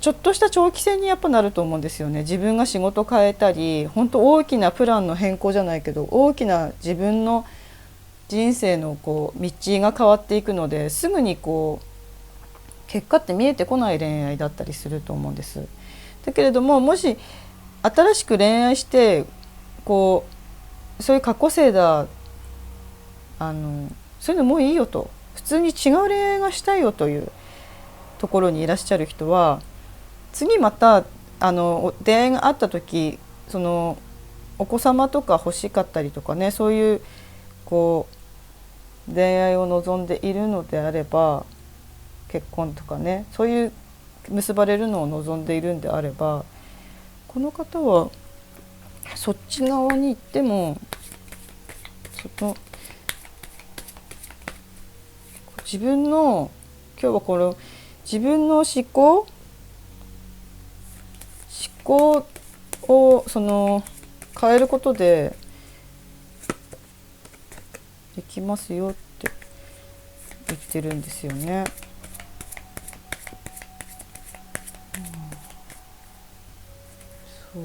ちょっとした長期戦にやっぱなると思うんですよね。自分が仕事変えたり、本当大きなプランの変更じゃないけど、大きな自分の人生のこう道が変わっていくので、すぐにこう結果って見えてこない恋愛だったりすると思うんです。だけれども、もし新しく恋愛してこうそういう過去性だ、そういうのもういいよと、普通に違う恋愛がしたいよというところにいらっしゃる人は、次また出会いがあった時、そのお子様とか欲しかったりとかね、そういうこう恋愛を望んでいるのであれば、結婚とかね、そういう結ばれるのを望んでいるんであれば、この方はそっち側に行っても、自分の今日はこの自分の思考を変えることでできますよって言ってるんですよね。そう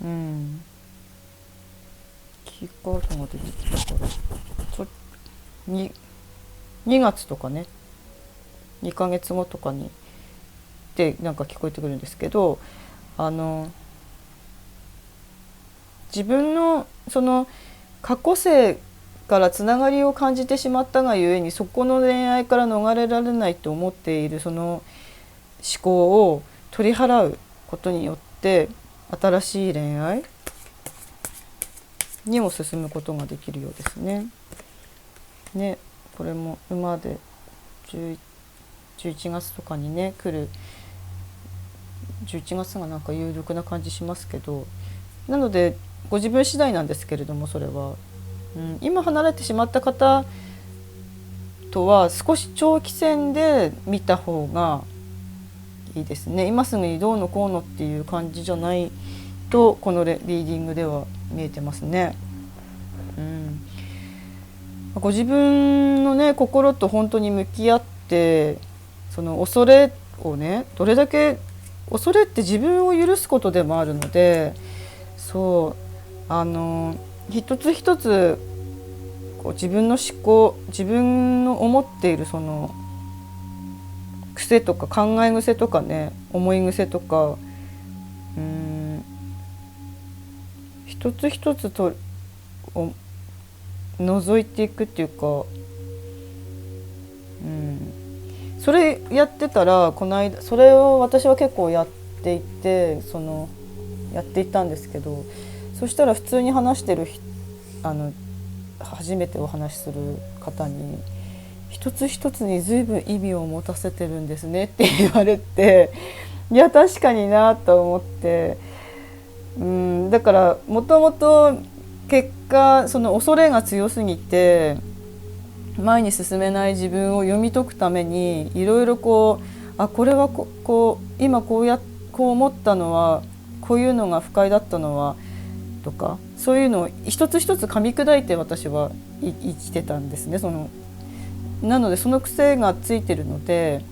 うん、キーカードが出てきたから2月とかね、2ヶ月後とかにってなんか聞こえてくるんですけど、自分のその過去世からつながりを感じてしまったがゆえに、そこの恋愛から逃れられないと思っているその思考を取り払うことによって新しい恋愛にも進むことができるようですね。ね、これも馬で11月とかにね来る、11月がなんか有力な感じしますけど、なのでご自分次第なんですけれども、それは、今離れてしまった方とは少し長期戦で見た方がいいですね。今すぐにどうのこうのっていう感じじゃないと、このリーディングでは見えてますね。ご自分のね心と本当に向き合って、その恐れをね、どれだけ、恐れって自分を許すことでもあるので、そう一つ一つこう自分の思考、自分の思っているその癖とか考え癖とかね、思い癖とか、一つ一つと覗いていくっていうか、それやってたら、この間それを私は結構やっていて、やっていたんですけど、そしたら普通に話してる初めてお話しする方に、一つ一つに随分意味を持たせてるんですねって言われて、いや確かになと思って、だからもともと結果その恐れが強すぎて前に進めない自分を読み解くために、いろいろこれは今こう思ったのは、こういうのが不快だったのはとか、そういうのを一つ一つ噛み砕いて私は生きてたんですね。なのでその癖がついてるので、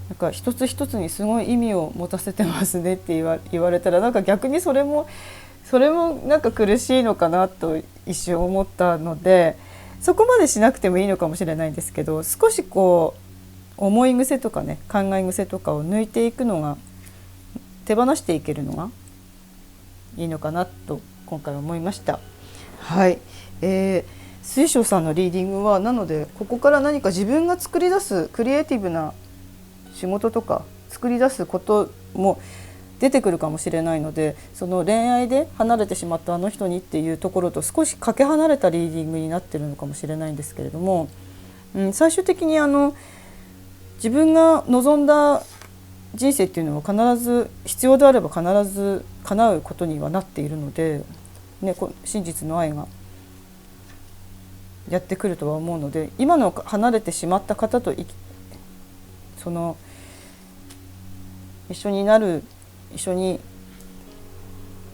なんか一つ一つにすごい意味を持たせてますねって言われたら、なんか逆にそれもなんか苦しいのかなと一瞬思ったので、そこまでしなくてもいいのかもしれないんですけど、少しこう思い癖とかね、考え癖とかを抜いていくのが、手放していけるのがいいのかなと今回思いました。はい、水晶さんのリーディングは、なのでここから何か自分が作り出すクリエイティブな仕事とか作り出すことも出てくるかもしれないので、その恋愛で離れてしまったあの人にっていうところと少しかけ離れたリーディングになってるのかもしれないんですけれども、最終的に自分が望んだ人生っていうのは必ず、必要であれば必ず叶うことにはなっているので、真実の愛がやってくるとは思うので、今の離れてしまった方と一緒に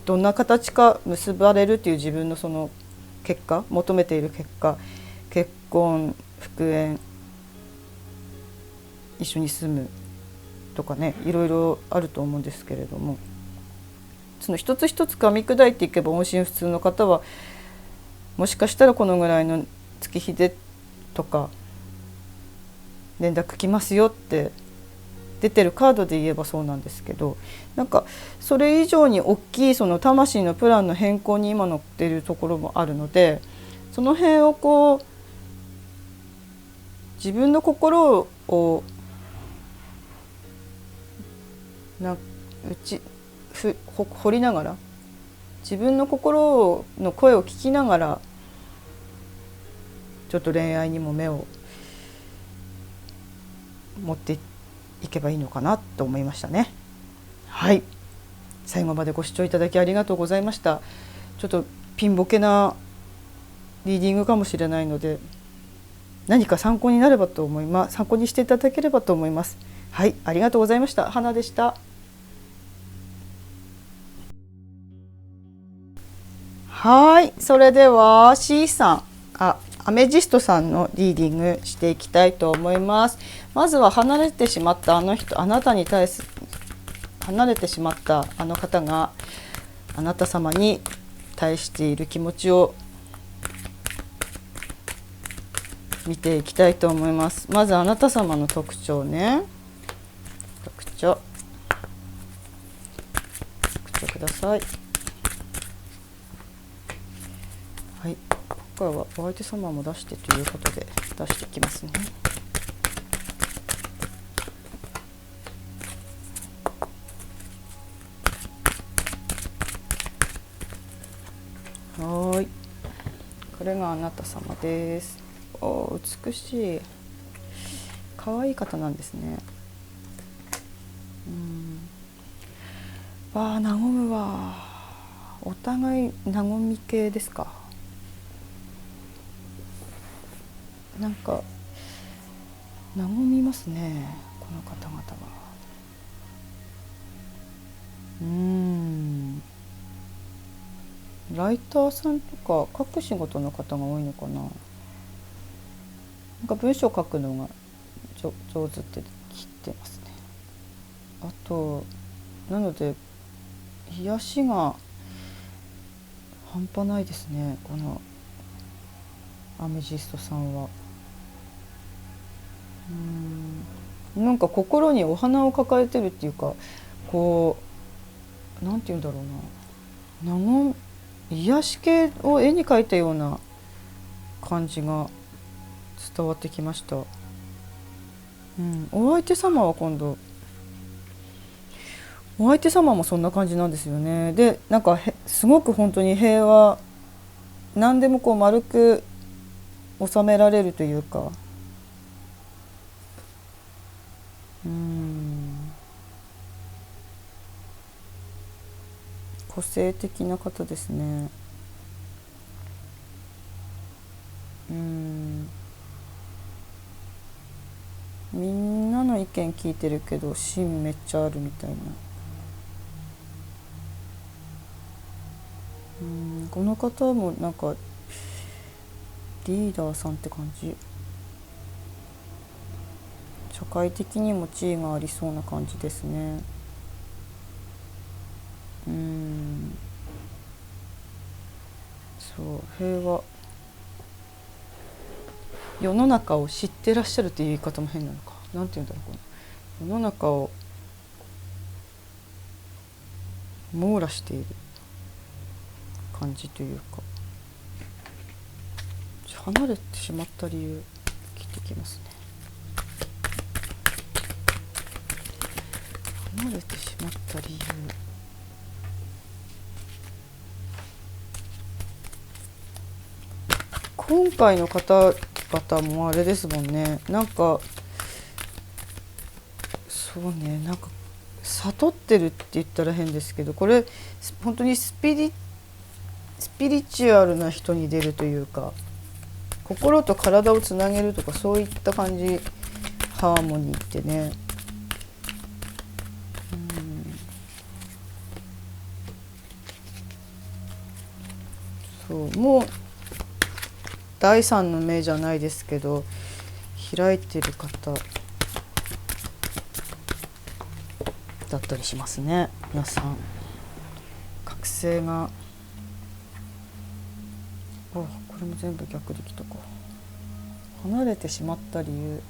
どんな形か結ばれるっていう自分のその結果、求めている結果、結婚、復縁、一緒に住むとかね、いろいろあると思うんですけれども、その一つ一つ噛み砕いていけば、音信不通の方はもしかしたらこのぐらいの月日でとか連絡来ますよって出てるカードで言えばそうなんですけど、なんかそれ以上に大きいその魂のプランの変更に今乗っているところもあるので、その辺をこう自分の心を掘りながら、自分の心の声を聞きながら、ちょっと恋愛にも目を持っていけばいいのかなと思いましたね。はい、最後までご視聴いただきありがとうございました。ちょっとピンボケなリーディングかもしれないので、何か参考になればと思います。参考にしていただければと思います。はい、ありがとうございました。花でした。はい、それでは C さん、アメジストさんのリーディングしていきたいと思います。まずは離れてしまったあの人、あなたに対する離れてしまったあの方があなた様に対している気持ちを見ていきたいと思います。まずあなた様の特徴ね。特徴ください。はい、今回はお相手様も出してということで出していきますね。はい、これがあなた様です。お、美しい、可愛い方なんですね。和むわ。お互い和み系ですか。なんか和みますね、この方々は。ライターさんとか書く仕事の方が多いのかな。なんか文章書くのが上手って聞いてますね。あとなので癒しが半端ないですね、このアメジストさんは。なんか心にお花を抱えてるっていうか、こうなんて言うんだろうな、癒し系を絵に描いたような感じが伝わってきました。お相手様は今度お相手様もそんな感じなんですよね。でなんかすごく本当に平和、何でもこう丸く収められるというか、個性的な方ですね。みんなの意見聞いてるけど芯めっちゃあるみたいな。この方もなんかリーダーさんって感じ。社会的にも地位がありそうな感じですね。そう、平和、世の中を知ってらっしゃるという言い方も変なのか、なんて言うんだろう、この世の中を網羅している感じというか。離れてしまった理由聞いてきますね。離れてしまった理由、今回の方々もあれですもんね。なんかそうね、なんか悟ってるって言ったら変ですけど、これ本当にスピリチュアルな人に出るというか、心と体をつなげるとか、そういった感じ。ハーモニーってね。そうもう第三の目じゃないですけど開いてる方だったりしますね、皆さん。覚醒が、これも全部逆できたか。離れてしまった理由、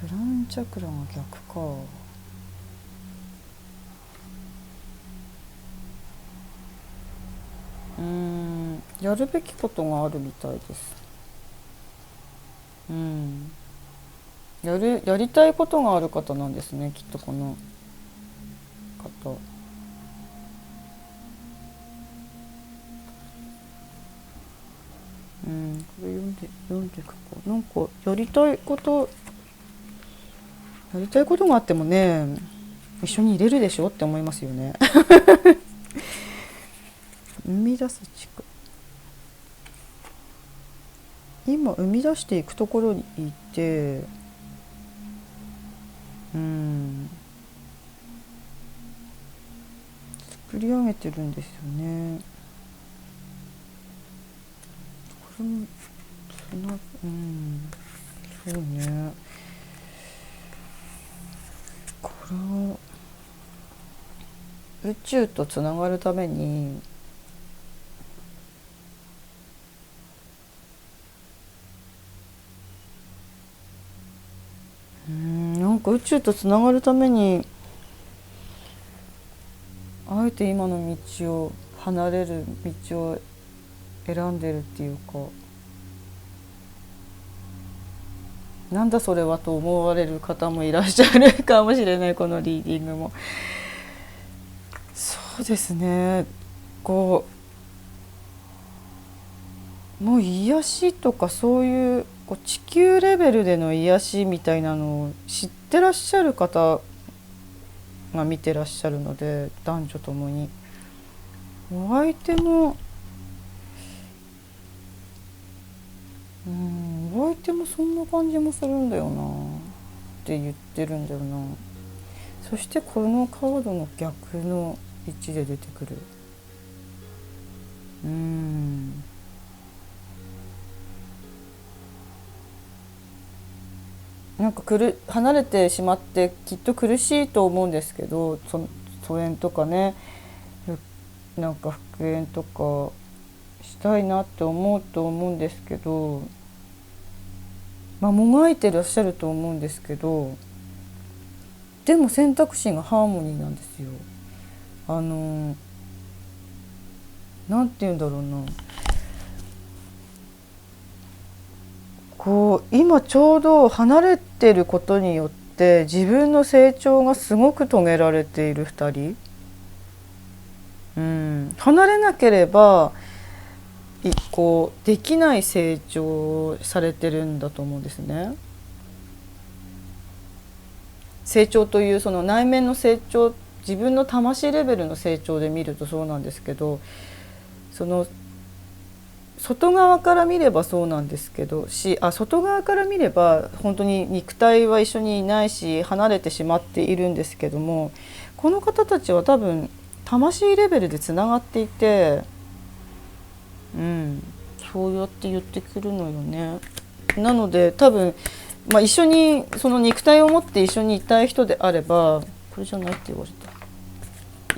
クラウンチャクラが逆か。やるべきことがあるみたいです。やりたいことがある方なんですね、きっとこの方。これ読んでいくか。なんかやりたいことがあってもね、一緒に入れるでしょって思いますよね。生み出す力、今生み出していくところにいて、作り上げてるんですよね。これもそうね。これを宇宙とつながるためになんか宇宙とつながるためにあえて今の道を離れる道を選んでるっていうか、なんだそれはと思われる方もいらっしゃるかもしれない。このリーディングもそうですね。こもう癒しとかそういう地球レベルでの癒しみたいなのを知ってらっしゃる方が見てらっしゃるので、男女ともにお相手もお相手もそんな感じもするんだよなって言ってるんだよな。そしてこのカードの逆の位置で出てくる。なんか離れてしまってきっと苦しいと思うんですけど、疎遠とかね、なんか復縁とかしたいなって思うと思うんですけど、もがいてらっしゃると思うんですけど、でも選択肢がハーモニーなんですよ。なんて言うんだろうな、今ちょうど離れてることによって自分の成長がすごく遂げられている2人。離れなければできない成長をされてるんだと思うんですね。成長というその内面の成長、自分の魂レベルの成長で見るとそうなんですけど、その外側から見ればそうなんですけど外側から見れば本当に肉体は一緒にいないし離れてしまっているんですけども、この方たちは多分魂レベルでつながっていて、そうやって言ってくるのよね。なので多分、一緒にその肉体を持って一緒にいたい人であれば、これじゃないって言われ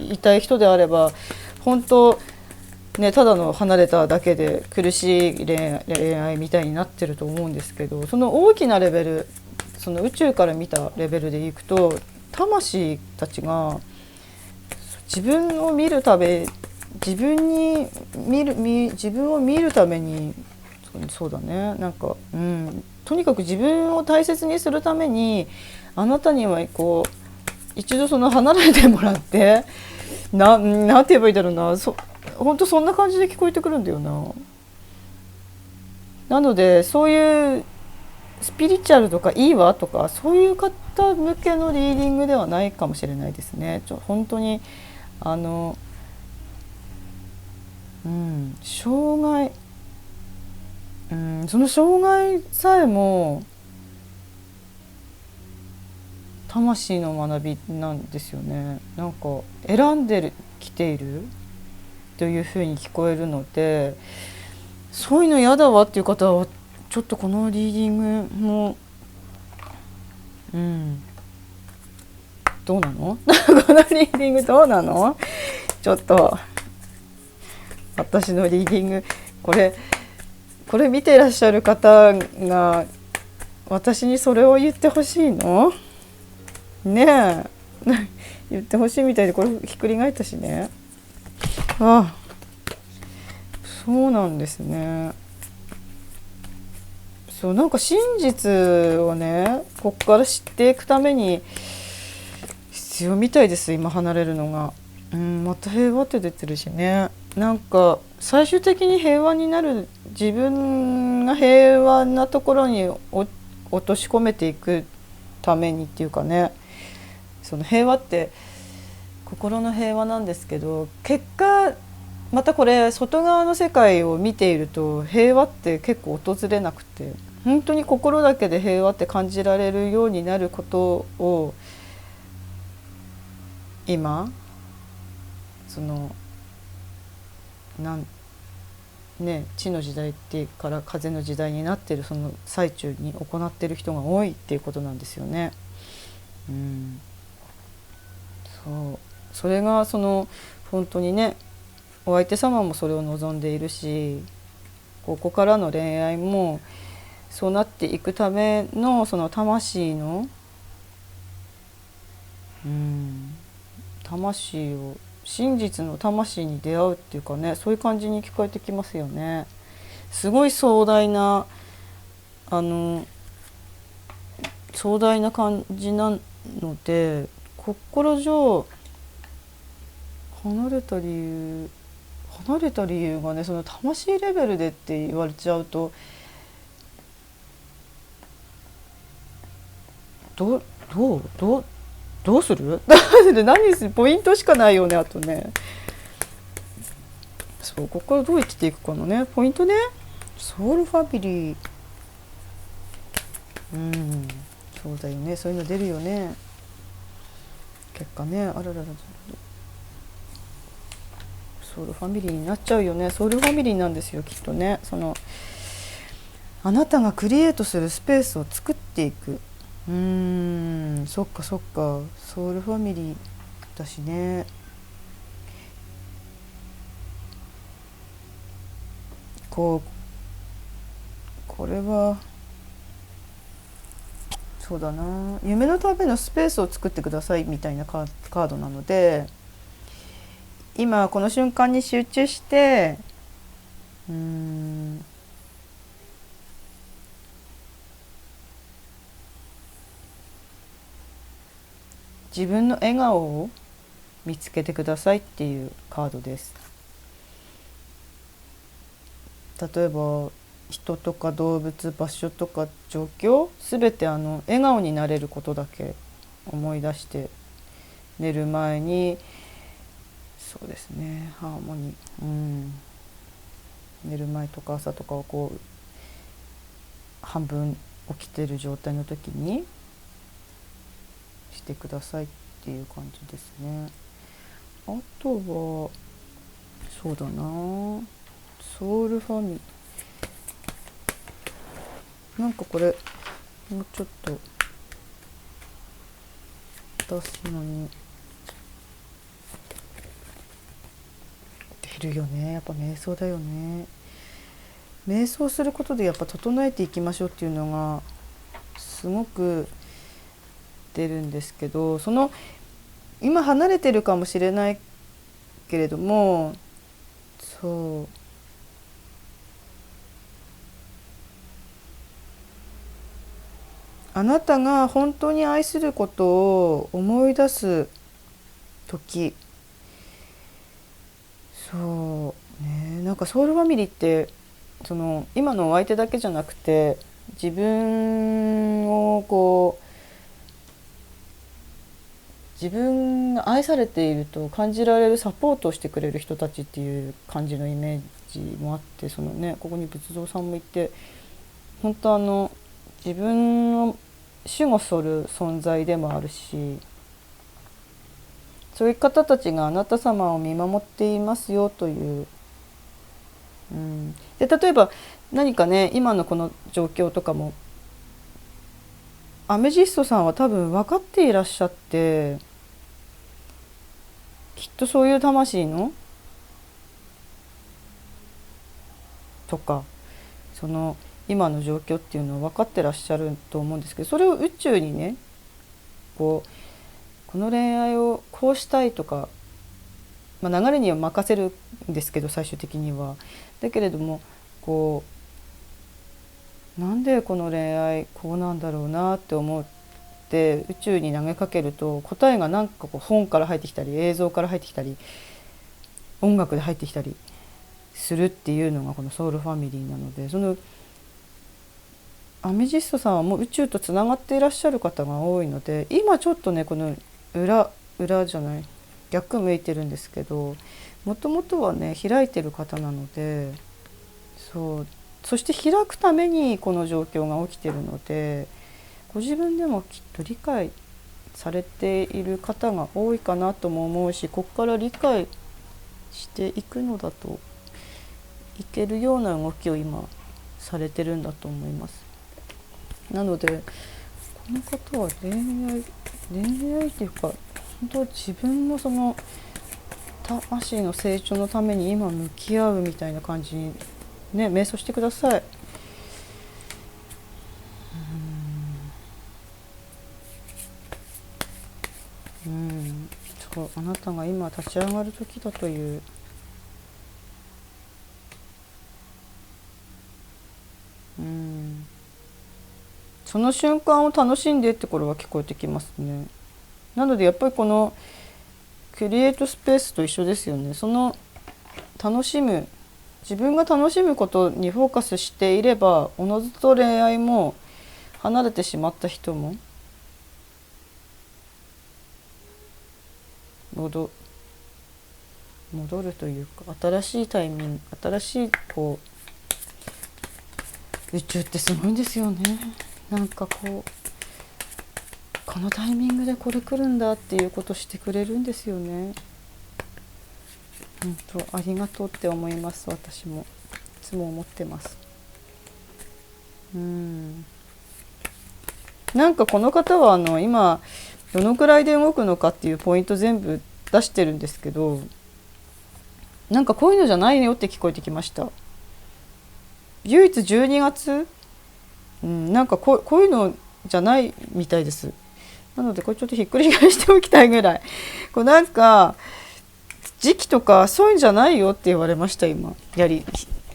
た、いたい人であれば本当ね、ただの離れただけで苦しい恋愛みたいになってると思うんですけど、その大きなレベル、その宇宙から見たレベルでいくと、魂たちが自分を見るため、自分を見るために、そうだね、なんか、とにかく自分を大切にするためにあなたには一度その離れてもらって、なんて言えばいいだろうな、本当そんな感じで聞こえてくるんだよな。なのでそういうスピリチュアルとかいいわとかそういう方向けのリーディングではないかもしれないですね。本当に障害、その障害さえも魂の学びなんですよね。なんか選んできているというふうに聞こえるので、そういうの嫌だわっていう方はちょっとこのリーディングもどうなのこのリーディングどうなの。ちょっと私のリーディングこれ見ていらっしゃる方が私にそれを言ってほしいのねえ言ってほしいみたいで、これひっくり返ったしね。そうなんですね。そう、なんか真実をね、こっから知っていくために必要みたいです、今離れるのが。また平和って出てるしね。なんか最終的に平和になる、自分が平和なところに落とし込めていくためにっていうかね、その平和って心の平和なんですけど、結果またこれ外側の世界を見ていると平和って結構訪れなくて、本当に心だけで平和って感じられるようになることを今その地の時代ってから風の時代になってるその最中に行っている人が多いっていうことなんですよね。そうそれが本当にね、お相手様もそれを望んでいるし、ここからの恋愛もそうなっていくためのその魂の、魂を、真実の魂に出会うっていうかね、そういう感じに聞こえてきますよね。すごい壮大な感じなので、心上離れた理由がね、その魂レベルでって言われちゃうと、どうどうどうどうする何するポイントしかないよね。あとね、そう、ここからどう生きていくかのね、ポイントね。ソウルファミリー、そうだよね、そういうの出るよね、結果ね。あららら、ソウルファミリーになっちゃうよね。ソウルファミリーなんですよ、きっとね。あなたがクリエイトするスペースを作っていく。そっかそっか、ソウルファミリーだしね。これはそうだな、夢のためのスペースを作ってくださいみたいなカードなので、今この瞬間に集中して、自分の笑顔を見つけてくださいっていうカードです。例えば人とか動物、場所とか状況、すべて笑顔になれることだけ思い出して、寝る前に、そうですね、ハーモニー、寝る前とか朝とかをこう半分起きてる状態の時にしてくださいっていう感じですね。あとはそうだな、ソウルファミリー、なんかこれもうちょっと出すのに出るよね。やっぱ瞑想だよね。瞑想することでやっぱ整えていきましょうっていうのがすごく出るんですけど、今離れてるかもしれないけれども、そう、あなたが本当に愛することを思い出す時、そうね、なんかソウルファミリーって今のお相手だけじゃなくて、自分を自分が愛されていると感じられるサポートをしてくれる人たちっていう感じのイメージもあって、ここに仏像さんもいて、本当自分の守護する存在でもあるし、そういう方たちがあなた様を見守っていますよという、で例えば何かね、今のこの状況とかもアメジストさんは多分分かっていらっしゃって、きっとそういう魂のとか今の状況っていうのを分かってらっしゃると思うんですけど、それを宇宙にね、この恋愛をこうしたいとか、流れには任せるんですけど、最終的には。だけれどもなんでこの恋愛こうなんだろうなって思って宇宙に投げかけると、答えがなんか本から入ってきたり、映像から入ってきたり、音楽で入ってきたりするっていうのがこのソウルファミリーなので、アメジストさんはもう宇宙とつながっていらっしゃる方が多いので、今ちょっとねこの裏じゃない、逆向いてるんですけど、もともとはね開いてる方なので、そして開くためにこの状況が起きてるので、ご自分でもきっと理解されている方が多いかなとも思うし、ここから理解していくのだといけるような動きを今されてるんだと思います。なのでこの方は恋愛っていうか、本当自分のその魂の成長のために今向き合うみたいな感じにね、瞑想してください。そう、あなたが今立ち上がる時だという、その瞬間を楽しんでってこれは聞こえてきますね。なのでやっぱりこのクリエイトスペースと一緒ですよね。その楽しむ、自分が楽しむことにフォーカスしていれば、おのずと恋愛も離れてしまった人も戻るというか、新しいタイミング、新しいこう、宇宙ってすごいんですよね。なんかこのタイミングでこれ来るんだっていうことしてくれるんですよね。本当ありがとうって思います。私もいつも思ってます。なんかこの方は今どのくらいで動くのかっていうポイント全部出してるんですけど、なんかこういうのじゃないよって聞こえてきました。唯一12月、なんかこういうのじゃないみたいです。なのでこれちょっとひっくり返しておきたいぐらい、なんか時期とかそういうんじゃないよって言われました。今弾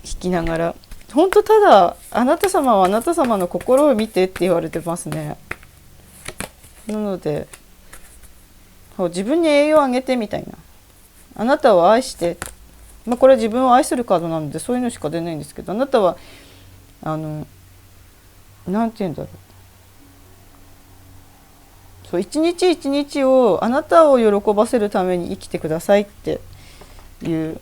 きながら、本当ただあなた様はあなた様の心を見てって言われてますね。なので自分に栄養をあげてみたいな、あなたを愛して、これは自分を愛するカードなのでそういうのしか出ないんですけど、あなたはなんて言うんだろう、そう一日一日をあなたを喜ばせるために生きてくださいっていう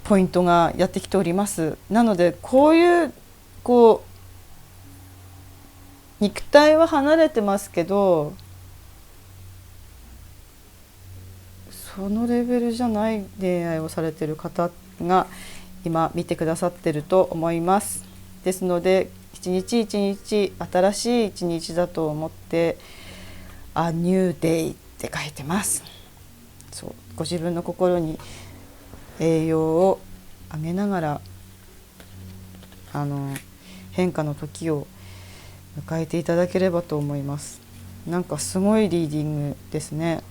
ポイントがやってきております。なのでこういう肉体は離れてますけど、そのレベルじゃない恋愛をされている方が今見てくださってると思います。ですので一日一日新しい一日だと思って、A New Day って書いてます。そう、ご自分の心に栄養をあげながら変化の時を迎えていただければと思います。なんかすごいリーディングですね。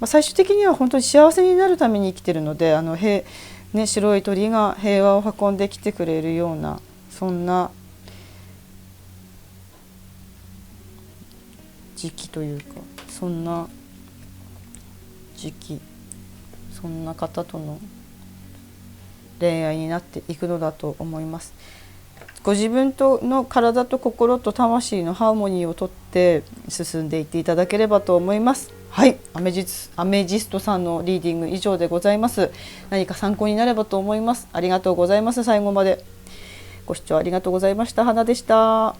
最終的には本当に幸せになるために生きてるので、白い鳥が平和を運んできてくれるような、そんな時期というか、そんな時期、そんな方との恋愛になっていくのだと思います。ご自分の体と心と魂のハーモニーをとって進んでいっていただければと思います。はい、アメジストさんのリーディング以上でございます。何か参考になればと思います。ありがとうございます。最後までご視聴ありがとうございました。花でした。